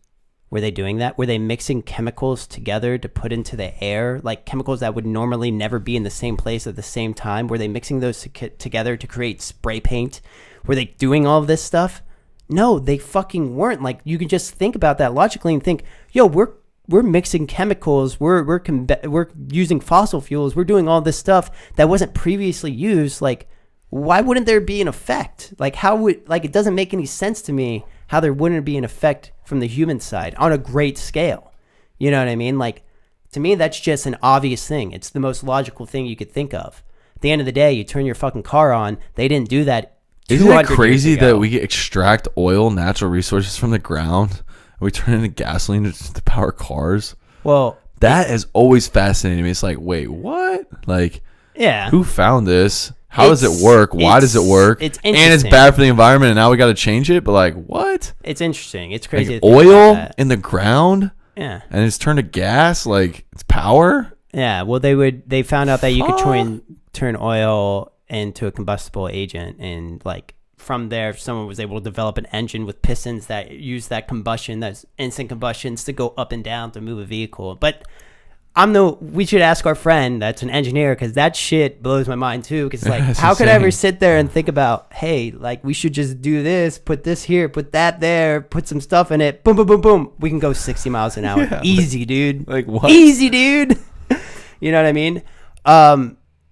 Were they doing that? Were they mixing chemicals together to put into the air? Like chemicals that would normally never be in the same place at the same time? Were they mixing those together to create spray paint? Were they doing all of this stuff? No, they fucking weren't. Like, you can just think about that logically and think, yo, we're mixing chemicals, we're using fossil fuels, we're doing all this stuff that wasn't previously used. Like, why wouldn't there be an effect? Like, it doesn't make any sense to me how there wouldn't be an effect from the human side on a great scale. You know what I mean? Like, to me, that's just an obvious thing. It's the most logical thing you could think of. At the end of the day, you turn your fucking car on. They didn't do that. Isn't it crazy that we extract oil, natural resources from the ground? We turn into gasoline to power cars. Well, that has always fascinated me. It's like, wait, what? Like, yeah, who found this? How does it work? Why does it work? It's and it's bad for the environment, and now we got to change it. But like, what? It's interesting. It's crazy. Like, oil in the ground. Yeah, and it's turned to gas. Like, it's power. Yeah. Well, they found out that you could turn oil into a combustible agent, and like, from there, someone was able to develop an engine with pistons that use that combustion, that's instant combustions, to go up and down to move a vehicle. But we should ask our friend that's an engineer, because that shit blows my mind too. Because like, how could I ever sit there and think about, hey, like, we should just do this, put this here, put that there, put some stuff in it, boom, boom, boom, boom, we can go 60 miles an hour, easy, dude. Like, what? Easy, dude. You know what I mean?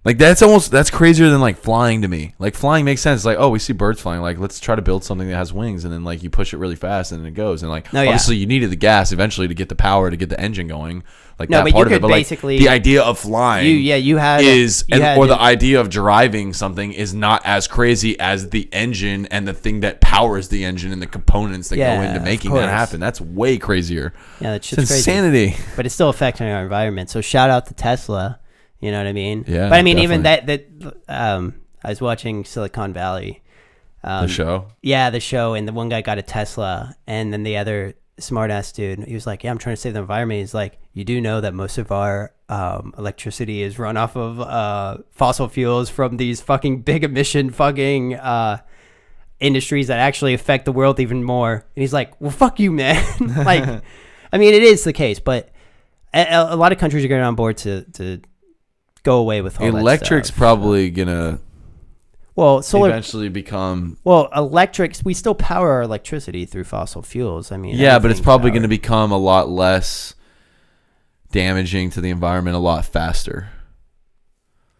Like, that's crazier than like flying to me. Like, flying makes sense. Like, oh, we see birds flying. Like, let's try to build something that has wings, and then like you push it really fast and then it goes. And like, obviously you needed the gas eventually to get the power to get the engine going. Like, that part of it. But like, the idea of flying, the idea of driving something is not as crazy as the engine and the thing that powers the engine and the components that go into making that happen. That's way crazier. Yeah, that's just insanity. Crazy. But it's still affecting our environment. So shout out to Tesla. You know what I mean? Yeah. But I mean, definitely. even that I was watching Silicon Valley. The show? Yeah, the show. And the one guy got a Tesla. And then the other smart ass dude, he was like, yeah, I'm trying to save the environment. He's like, you do know that most of our electricity is run off of fossil fuels from these fucking big emission fucking industries that actually affect the world even more. And he's like, well, fuck you, man. Like, I mean, it is the case. But a lot of countries are getting on board to go away with all electric's that probably gonna solar eventually become electrics. We still power our electricity through fossil fuels. I mean, but it's probably going to become a lot less damaging to the environment a lot faster.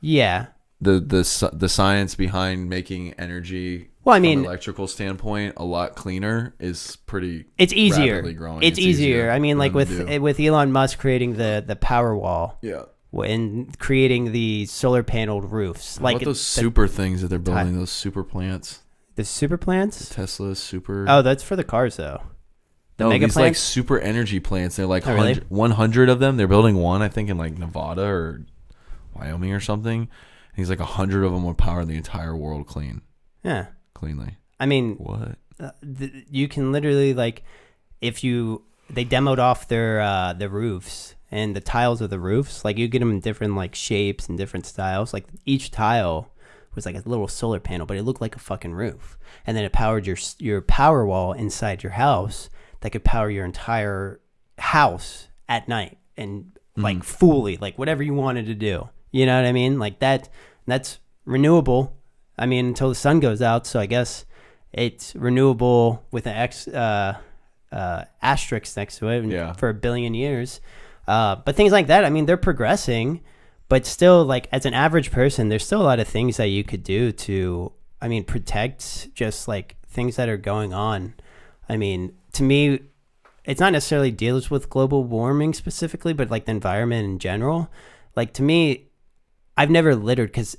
Yeah, the science behind making energy from an electrical standpoint a lot cleaner is pretty. It's easier. Rapidly growing. It's easier. I mean, like with Elon Musk creating the power wall. Yeah. And creating the solar paneled roofs. Like those super things that they're building, those super plants. The super plants? The Tesla super. Oh, that's for the cars, though. Mega these plants? like super energy plants. They're like 100 of them. They're building one, I think, in like Nevada or Wyoming or something. And he's like 100 of them would power the entire world cleanly. I mean, what? You can literally like, if they demoed off their roofs and the tiles of the roofs, like you get them in different like shapes and different styles. Like each tile was like a little solar panel, but it looked like a fucking roof. And then it powered your power wall inside your house that could power your entire house at night and like fully, like whatever you wanted to do. You know what I mean? Like that's renewable. I mean, until the sun goes out. So I guess it's renewable with an asterisk next to it for 1 billion years. But things like that, I mean, they're progressing, but still, like, as an average person, there's still a lot of things that you could do to, I mean, protect just, like, things that are going on. I mean, to me, it's not necessarily deals with global warming specifically, but, like, the environment in general. Like, to me, I've never littered because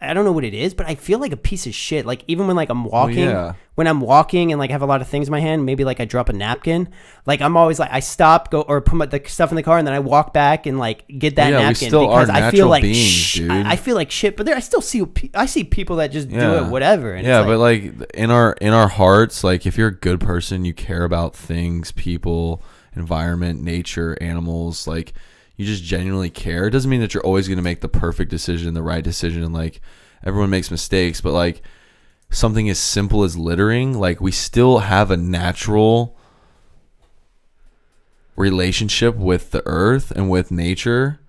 I don't know what it is, but I feel like a piece of shit. Like, even when, like, I'm walking, when I'm walking and, like, have a lot of things in my hand, maybe, like, I drop a napkin, like, I'm always, like, I stop, go, or put the stuff in the car, and then I walk back and, like, get that napkin. We still because are I feel like beings, dude. I feel like shit, but I still see people that just do it, whatever. And but, like, in our hearts, like, if you're a good person, you care about things, people, environment, nature, animals, like, you just genuinely care. It doesn't mean that you're always going to make the perfect decision, the right decision. Like, everyone makes mistakes, but like something as simple as littering, like we still have a natural relationship with the earth and with nature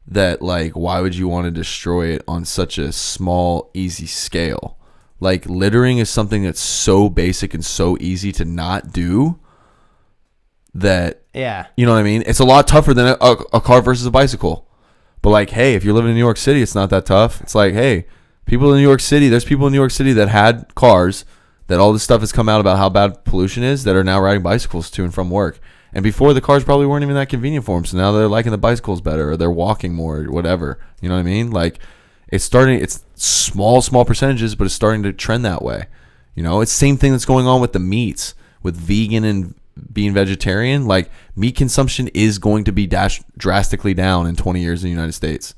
that, like, why would you want to destroy it on such a small, easy scale? Like, littering is something that's so basic and so easy to not do that, you know what I mean? It's a lot tougher than a car versus a bicycle. But, like, hey, if you're living in New York City, it's not that tough. It's like, hey, people in New York City, there's people in New York City that had cars, that all this stuff has come out about how bad pollution is, that are now riding bicycles to and from work. And before, the cars probably weren't even that convenient for them. So now they're liking the bicycles better, or they're walking more, or whatever. You know what I mean? Like, it's small percentages, but it's starting to trend that way. You know, it's the same thing that's going on with the meats, with vegan and being vegetarian. Like, meat consumption is going to be drastically down in 20 years in the United States.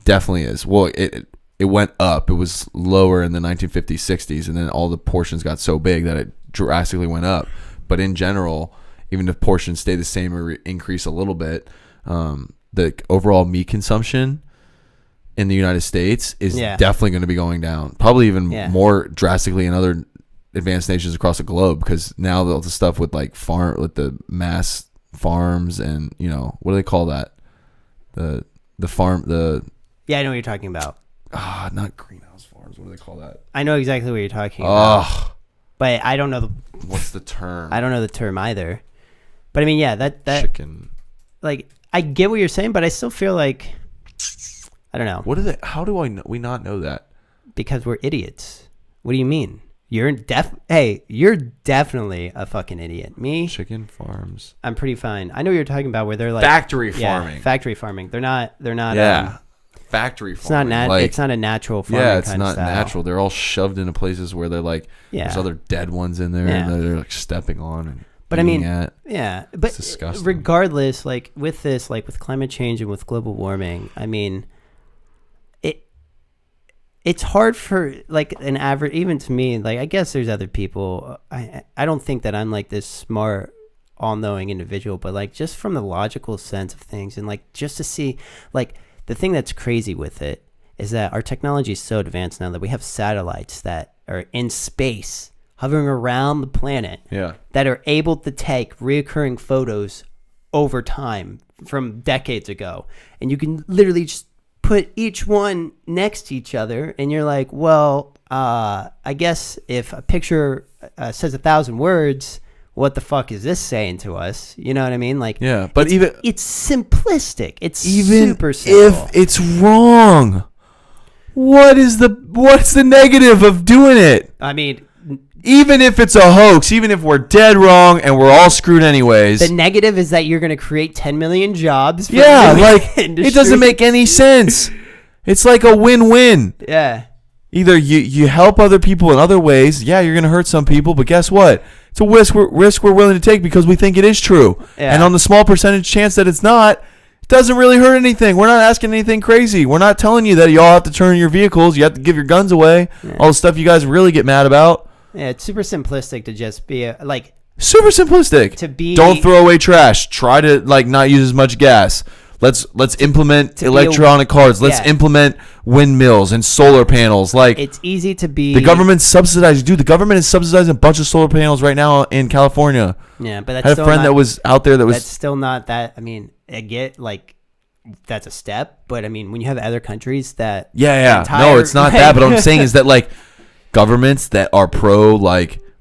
Definitely is. Well, it went up. It was lower in the 1950s, 60s, and then all the portions got so big that it drastically went up. But in general, even if portions stay the same or increase a little bit, the overall meat consumption in the United States is definitely going to be going down. Probably even more drastically in other advanced nations across the globe, because now the stuff with like with the mass farms and, you know, what do they call that? I know what you're talking about. Not greenhouse farms. What do they call that? I know exactly what you're talking about. But I don't know what's the term? I don't know the term either. But I mean, that chicken. Like, I get what you're saying, but I still feel like, I don't know. What is it? How do we not know that? Because we're idiots. What do you mean? You're definitely a fucking idiot. Me? Chicken farms. I'm pretty fine. I know what you're talking about, where they're like factory farming. Factory farming. They're not. Factory farming. It's not a natural farming. Yeah, it's not natural. They're all shoved into places where they're like, there's other dead ones in there and they're like stepping on and. But I mean, but it's disgusting. Regardless, like with this, like with climate change and with global warming, I mean, it's hard for like an average, even to me. Like, I guess there's other people. I don't think that I'm like this smart, all-knowing individual, but like just from the logical sense of things, and like just to see, like, the thing that's crazy with it is that our technology is so advanced now that we have satellites that are in space, hovering around the planet, that are able to take reoccurring photos over time from decades ago. And you can literally just put each one next to each other, and you're like, well, I guess if a picture says 1,000 words, what the fuck is this saying to us? You know what I mean? Like, but it's simplistic. It's super simple. If it's wrong, what's the negative of doing it? I mean, even if it's a hoax, even if we're dead wrong and we're all screwed anyways. The negative is that you're going to create 10 million jobs. It doesn't make any sense. It's like a win-win. Yeah. Either you help other people in other ways. Yeah, you're going to hurt some people, but guess what? It's a risk we're willing to take because we think it is true. Yeah. And on the small percentage chance that it's not, it doesn't really hurt anything. We're not asking anything crazy. We're not telling you that y'all have to turn your vehicles. You have to give your guns away. Yeah. All the stuff you guys really get mad about. Yeah, it's super simplistic to just be super simplistic. Don't throw away trash. Try to not use as much gas. Let's implement electronic cars. Let's implement windmills and solar panels. It's easy to be. The government's subsidizing. Dude, the government is subsidizing a bunch of solar panels right now in California. Yeah, but that's I had a friend that was out there that was. That's still not that. I mean, I get that's a step, but I mean, when you have other countries that. Yeah. No, it's not that. But what I'm saying is that governments that are pro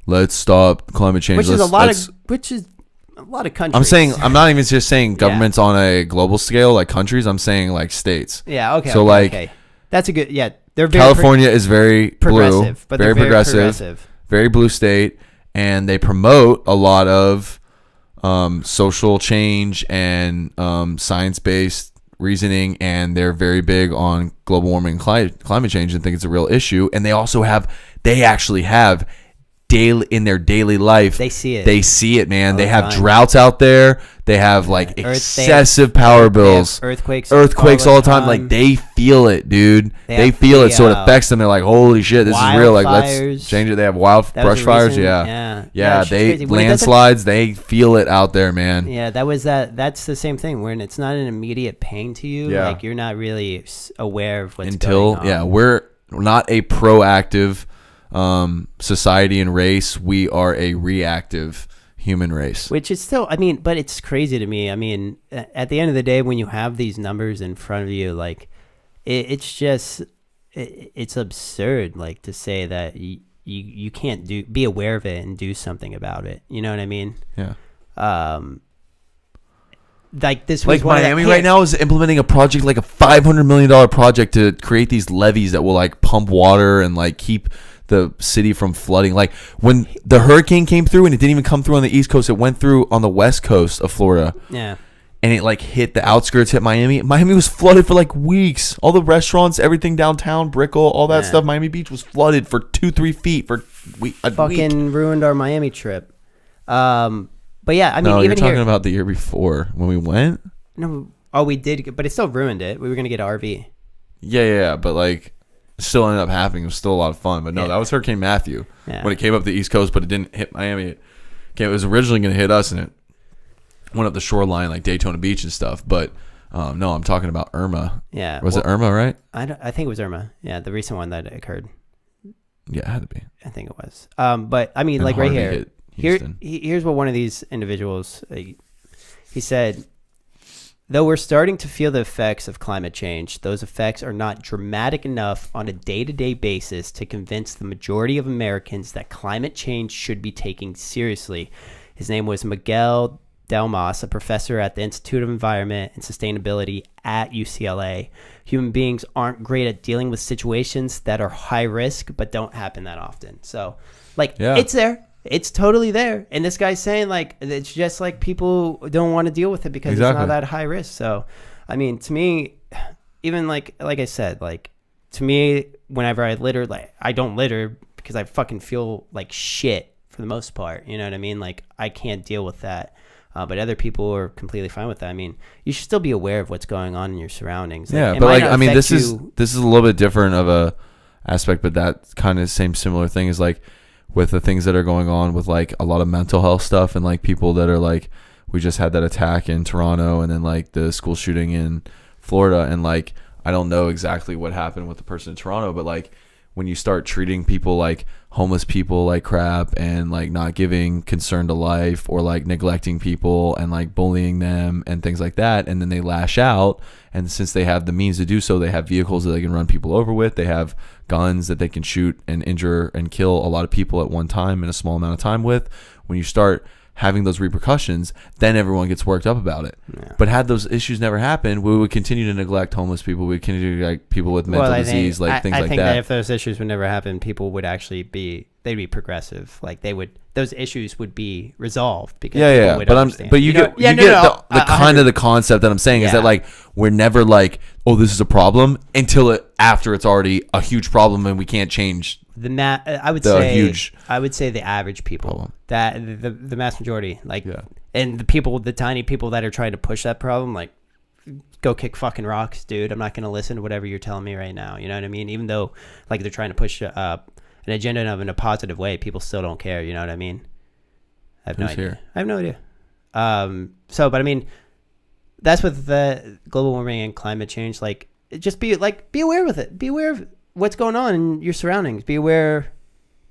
let's stop climate change. Which is a lot of countries. I'm not even just saying governments on a global scale, countries. I'm saying states. Yeah. Okay. So okay. That's a good. Yeah, they're very California is very progressive, blue, but very progressive, very blue state, and they promote a lot of social change and science-based reasoning, and they're very big on global warming and climate change and think it's a real issue. And they actually have. In their daily life, they see it, man. They have droughts out there. They have excessive power bills, earthquakes all the time. They feel it, dude. They feel it, so it affects them. They're like, holy shit, this is real. Let's change it. They have brush fires. Yeah. They landslides. They feel it out there, man. Yeah, that's the same thing. When it's not an immediate pain to you, you're not really aware of what's going on. Yeah, we're not a proactive society and race. We are a reactive human race, which is still, but it's crazy to me. At the end of the day, when you have these numbers in front of you, it's absurd to say that you can't be aware of it and do something about it. You know what I mean? Yeah. This was Miami right now is implementing a project, a $500 million project to create these levees that will pump water and keep the city from flooding. When the hurricane came through, and it didn't even come through on the East Coast, it went through on the West Coast of Florida. Yeah. And it hit the outskirts, hit Miami. Miami was flooded for weeks. All the restaurants, everything downtown, Brickell, all that stuff. Miami Beach was flooded for 2-3 feet for a fucking week. Ruined our Miami trip. But yeah, no, even you're talking about the year before when we went. No, we did, but it still ruined it. We were gonna get an RV. Yeah, but it still ended up happening. It was still a lot of fun. But no, that was Hurricane Matthew when it came up the East Coast, but it didn't hit Miami. It was originally going to hit us, and it went up the shoreline Daytona Beach and stuff. But no, I'm talking about Irma. Yeah, was it Irma, right? I think it was Irma. Yeah, the recent one that occurred. Yeah, it had to be. I think it was. But right here. Here's what one of these individuals, he said, though we're starting to feel the effects of climate change, those effects are not dramatic enough on a day-to-day basis to convince the majority of Americans that climate change should be taken seriously. His name was Miguel Delmas, a professor at the Institute of Environment and Sustainability at UCLA. Human beings aren't great at dealing with situations that are high risk but don't happen that often. So, it's there. It's totally there. And this guy's saying it's just people don't want to deal with it because it's not that high risk. So, to me, even like I said, to me, whenever I litter, I don't litter because I fucking feel like shit for the most part. You know what I mean? I can't deal with that. But other people are completely fine with that. You should still be aware of what's going on in your surroundings. Yeah, but this is a little bit different of a aspect, but that kind of similar thing is with the things that are going on with a lot of mental health stuff and people that are we just had that attack in Toronto and then the school shooting in Florida and I don't know exactly what happened with the person in Toronto, but when you start treating people homeless people like crap and not giving concern to life or neglecting people and bullying them and things like that, and then they lash out, and since they have the means to do so, they have vehicles that they can run people over with, they have guns that they can shoot and injure and kill a lot of people at one time in a small amount of time with. When you start having those repercussions, then everyone gets worked up about it. Yeah. But had those issues never happened, we would continue to neglect homeless people. We'd continue to neglect people with mental disease, things like that. I think that if those issues would never happen, people would actually they'd be progressive. Those issues would be resolved because people would understand. But you get the kind of the concept that I'm saying is that we're never oh, this is a problem until after it's already a huge problem and we can't change. I would say the average people problem. That the mass majority and the tiny people that are trying to push that problem go kick fucking rocks, dude. I'm not gonna listen to whatever you're telling me right now. You know what I mean? Even though like they're trying to push an agenda in a positive way, people still don't care. You know what I mean? I have no idea. Here? I have no idea. But I mean, that's with the global warming and climate change. Like, just be aware with it. Be aware of what's going on in your surroundings. Be aware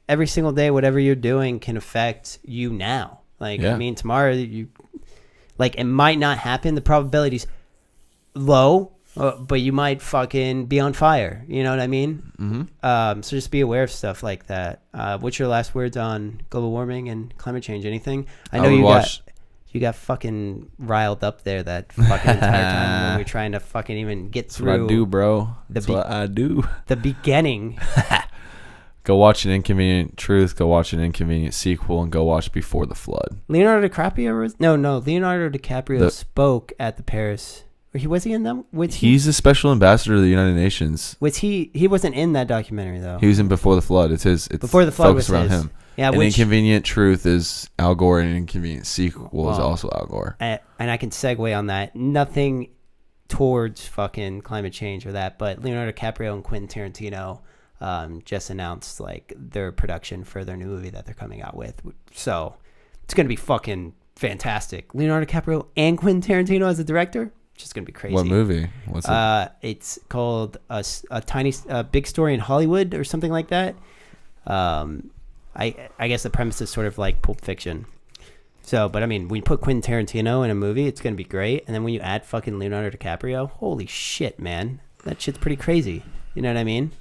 every single day, whatever you're doing can affect you now. Like, I mean, tomorrow it might not happen. The probability's low, but you might fucking be on fire. You know what I mean? Mm-hmm. So just be aware of stuff like that. What's your last words on global warming and climate change? Anything? I know you got fucking riled up there that fucking entire time when we were trying to fucking even get through. That's what I do, bro. That's what I do. The beginning. Go watch An Inconvenient Truth. Go watch An Inconvenient Sequel, and go watch Before the Flood. Leonardo DiCaprio spoke at the Paris. Was he in them? He's the special ambassador to the United Nations. He wasn't in that documentary though. He was in Before the Flood. It's Before the Flood focused was around his. him. Yeah, An Inconvenient Truth is Al Gore, and An Inconvenient Sequel is also Al Gore. And I can segue on that. Nothing towards fucking climate change or that, but Leonardo DiCaprio and Quentin Tarantino just announced like their production for their new movie that they're coming out with. So it's gonna be fucking fantastic. Leonardo DiCaprio and Quentin Tarantino as a director. Just gonna be crazy. What movie? What's it? It's called a big story in Hollywood or something like that. I guess the premise is sort of like Pulp Fiction. So, but I mean, when you put Quentin Tarantino in a movie, it's gonna be great. And then when you add fucking Leonardo DiCaprio, holy shit, man, that shit's pretty crazy. You know what I mean?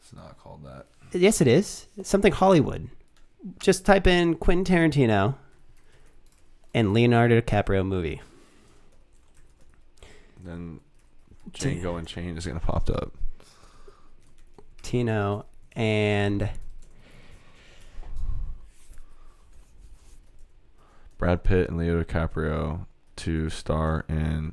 It's not called that. Yes, it is. It's something Hollywood. Just type in Quentin Tarantino and Leonardo DiCaprio movie. Then Django Unchained is going to pop up. Tino and Brad Pitt and Leo DiCaprio to star in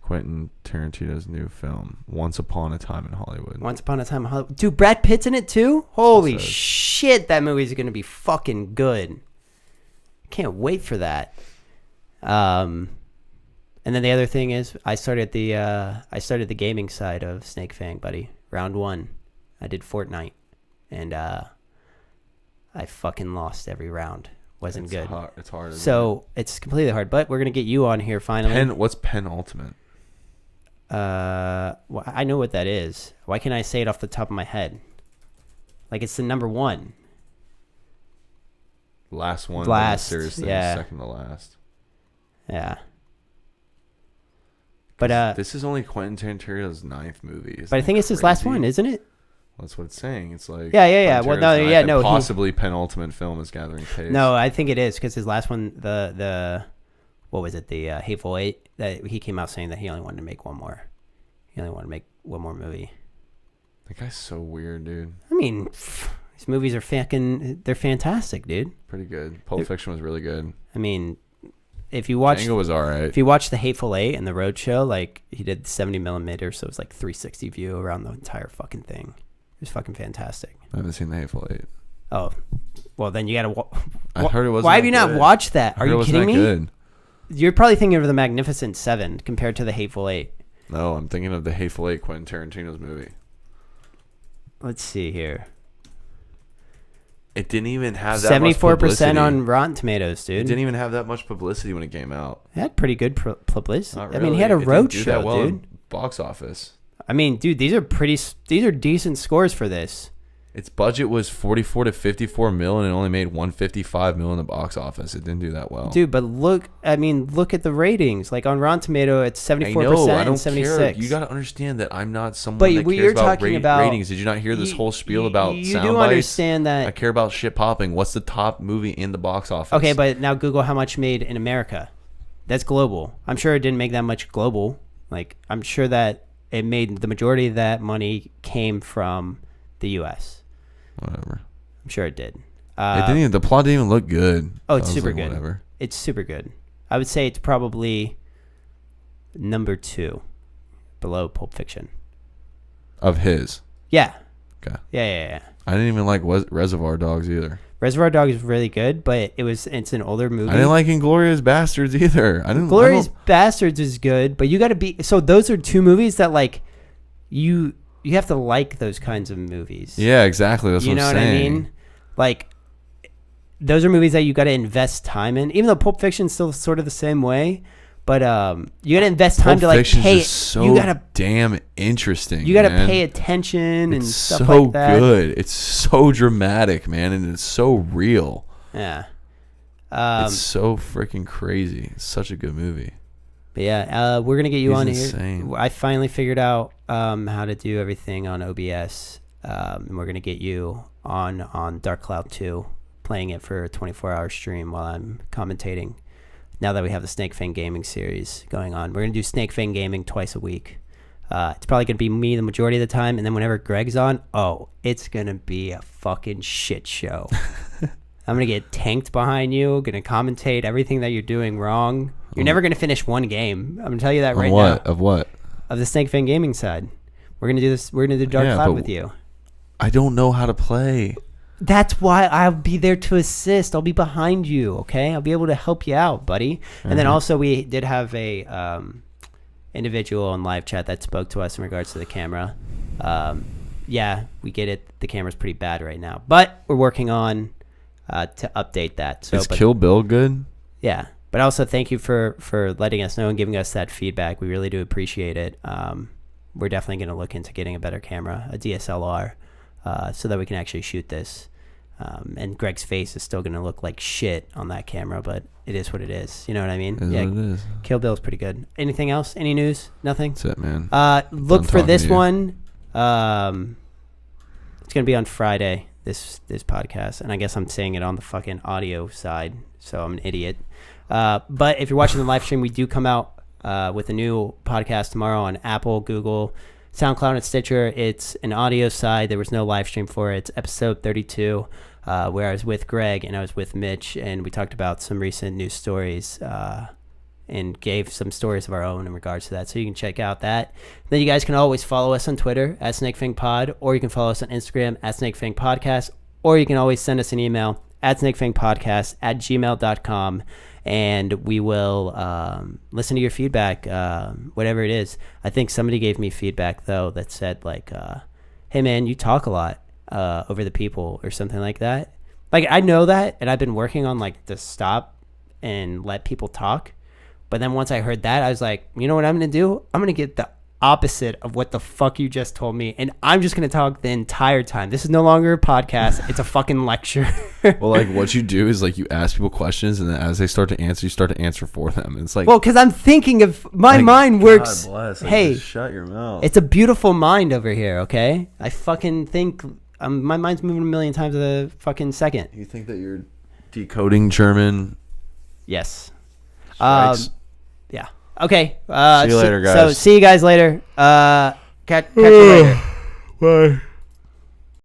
Quentin Tarantino's new film, Once Upon a Time in Hollywood. Once Upon a Time in Hollywood. Dude, Brad Pitt's in it too? Holy shit, that movie's going to be fucking good. Can't wait for that. And then the other thing is, I started the gaming side of SnakeFang, buddy. Round 1, I did Fortnite, and I fucking lost every round. Wasn't good. It's hard. So it's completely hard. But we're gonna get you on here finally. What's penultimate? Well, I know what that is. Why can't I say it off the top of my head? Like it's the number 1. Last one. Seriously, second to last. Yeah. But this is only Quentin Tarantino's 9th movie. But I think it's his last one, isn't it? Well, that's what it's saying. It's like yeah. Well, no. Possibly penultimate film is gathering pace. No, I think it is because his last one, the what was it? The Hateful Eight. That he came out saying that he only wanted to make one more. He only wanted to make one more movie. That guy's so weird, dude. I mean, these movies are they're fantastic, dude. Pretty good. Pulp Fiction was really good. I mean, if you watch Django was all right. If you watch the Hateful Eight and the Roadshow, like he did 70 millimeters, so it was like 360 view around the entire fucking thing. It was fucking fantastic. I haven't seen the Hateful Eight. Oh, well then you gotta. I heard it wasn't. Why have you not watched that? Are you kidding me? Good. You're probably thinking of the Magnificent Seven compared to the Hateful Eight. No, I'm thinking of the Hateful Eight, Quentin Tarantino's movie. Let's see here. It didn't even have that 74% on Rotten Tomatoes, dude. It didn't even have that much publicity when it came out. It had pretty good publicity. Not really. I mean, he had a roadshow, dude. Box office. I mean, dude, these are decent scores for this. Its budget was 44 to 54 mil, and it only made 155 mil in the box office. It didn't do that well, dude. But look at the ratings. Like on Rotten Tomato, it's 74% and 76. Care. You got to understand that I'm not someone that cares about ratings. Did you not hear this whole spiel about sound bites? You do understand that. I care about shit popping. What's the top movie in the box office? Okay, but now Google how much made in America. That's global. I'm sure it didn't make that much global. Like I'm sure that it made the majority of that money came from the U.S. Whatever. I'm sure it did. The plot didn't even look good. Oh, it's super good. Whatever. It's super good. I would say it's probably number 2 below Pulp Fiction. Of his? Yeah. Okay. Yeah. I didn't even like Reservoir Dogs either. Reservoir Dogs is really good, but it's an older movie. I didn't like Inglourious Bastards either. Inglourious Bastards is good, but you got to be. So those are two movies that like you have to like those kinds of movies. Yeah, exactly. That's what I'm saying. You know what I mean? Like those are movies that you got to invest time in. Even though Pulp Fiction's still sort of the same way. But you gotta invest time to like pay. So you gotta damn interesting. You gotta pay attention and stuff so like that. So good. It's so dramatic, man, and it's so real. Yeah. It's so freaking crazy. It's such a good movie. But yeah, we're gonna get you on insane. Here. I finally figured out how to do everything on OBS, and we're gonna get you on Dark Cloud 2, playing it for a 24-hour stream while I'm commentating. Now that we have the SnakeFang Gaming series going on, we're going to do SnakeFang Gaming twice a week. It's probably going to be me the majority of the time, and then whenever Greg's on, it's going to be a fucking shit show. I'm going to get tanked behind you, going to commentate everything that you're doing wrong. You're never going to finish one game. I'm going to tell you that right now. Of what? Of the SnakeFang Gaming side. We're going to do this. We're going to do Dark Cloud with you. I don't know how to play. That's why I'll be there to assist. I'll be behind you, okay? I'll be able to help you out, buddy. Mm-hmm. And then also we did have a individual in live chat that spoke to us in regards to the camera. Yeah, we get it. The camera's pretty bad right now. But we're working on to update that. So, Is Kill Bill good? Yeah. But also thank you for letting us know and giving us that feedback. We really do appreciate it. We're definitely going to look into getting a better camera, a DSLR. So that we can actually shoot this. And Greg's face is still going to look like shit on that camera, but it is what it is. You know what I mean? What it is. Kill Bill's pretty good. Anything else? Any news? Nothing? That's it, man. Look for this one. It's going to be on Friday, this podcast. And I guess I'm saying it on the fucking audio side, so I'm an idiot. But if you're watching the live stream, we do come out with a new podcast tomorrow on Apple, Google, SoundCloud, and Stitcher. It's an audio side. There was no live stream for it. It's episode 32, where I was with Greg and I was with Mitch, and we talked about some recent news stories and gave some stories of our own in regards to that. So you can check out that. Then you guys can always follow us on Twitter at SnakeFangPod, or you can follow us on Instagram at SnakeFangPodcast, or you can always send us an email at SnakeFangPodcast@gmail.com. And we will listen to your feedback, whatever it is. I think somebody gave me feedback, though, that said, like, hey, man, you talk a lot over the people or something like that. Like, I know that, and I've been working on, like, to stop and let people talk. But then once I heard that, I was like, you know what I'm going to do? I'm going to get the opposite of what the fuck you just told me, and I'm just going to talk the entire time. This is no longer a podcast. It's a fucking lecture. Well, like, what you do is, like, you ask people questions, and then as they start to answer, you start to answer for them. It's like, well, because I'm thinking of my mind works. God bless. Like, hey, just shut your mouth. It's a beautiful mind over here, okay? I fucking think my mind's moving a million times a fucking second. You think that you're decoding German? Yes. Strikes? Yeah. Okay. See you later, guys. So see you guys later. Catch you later. Bye.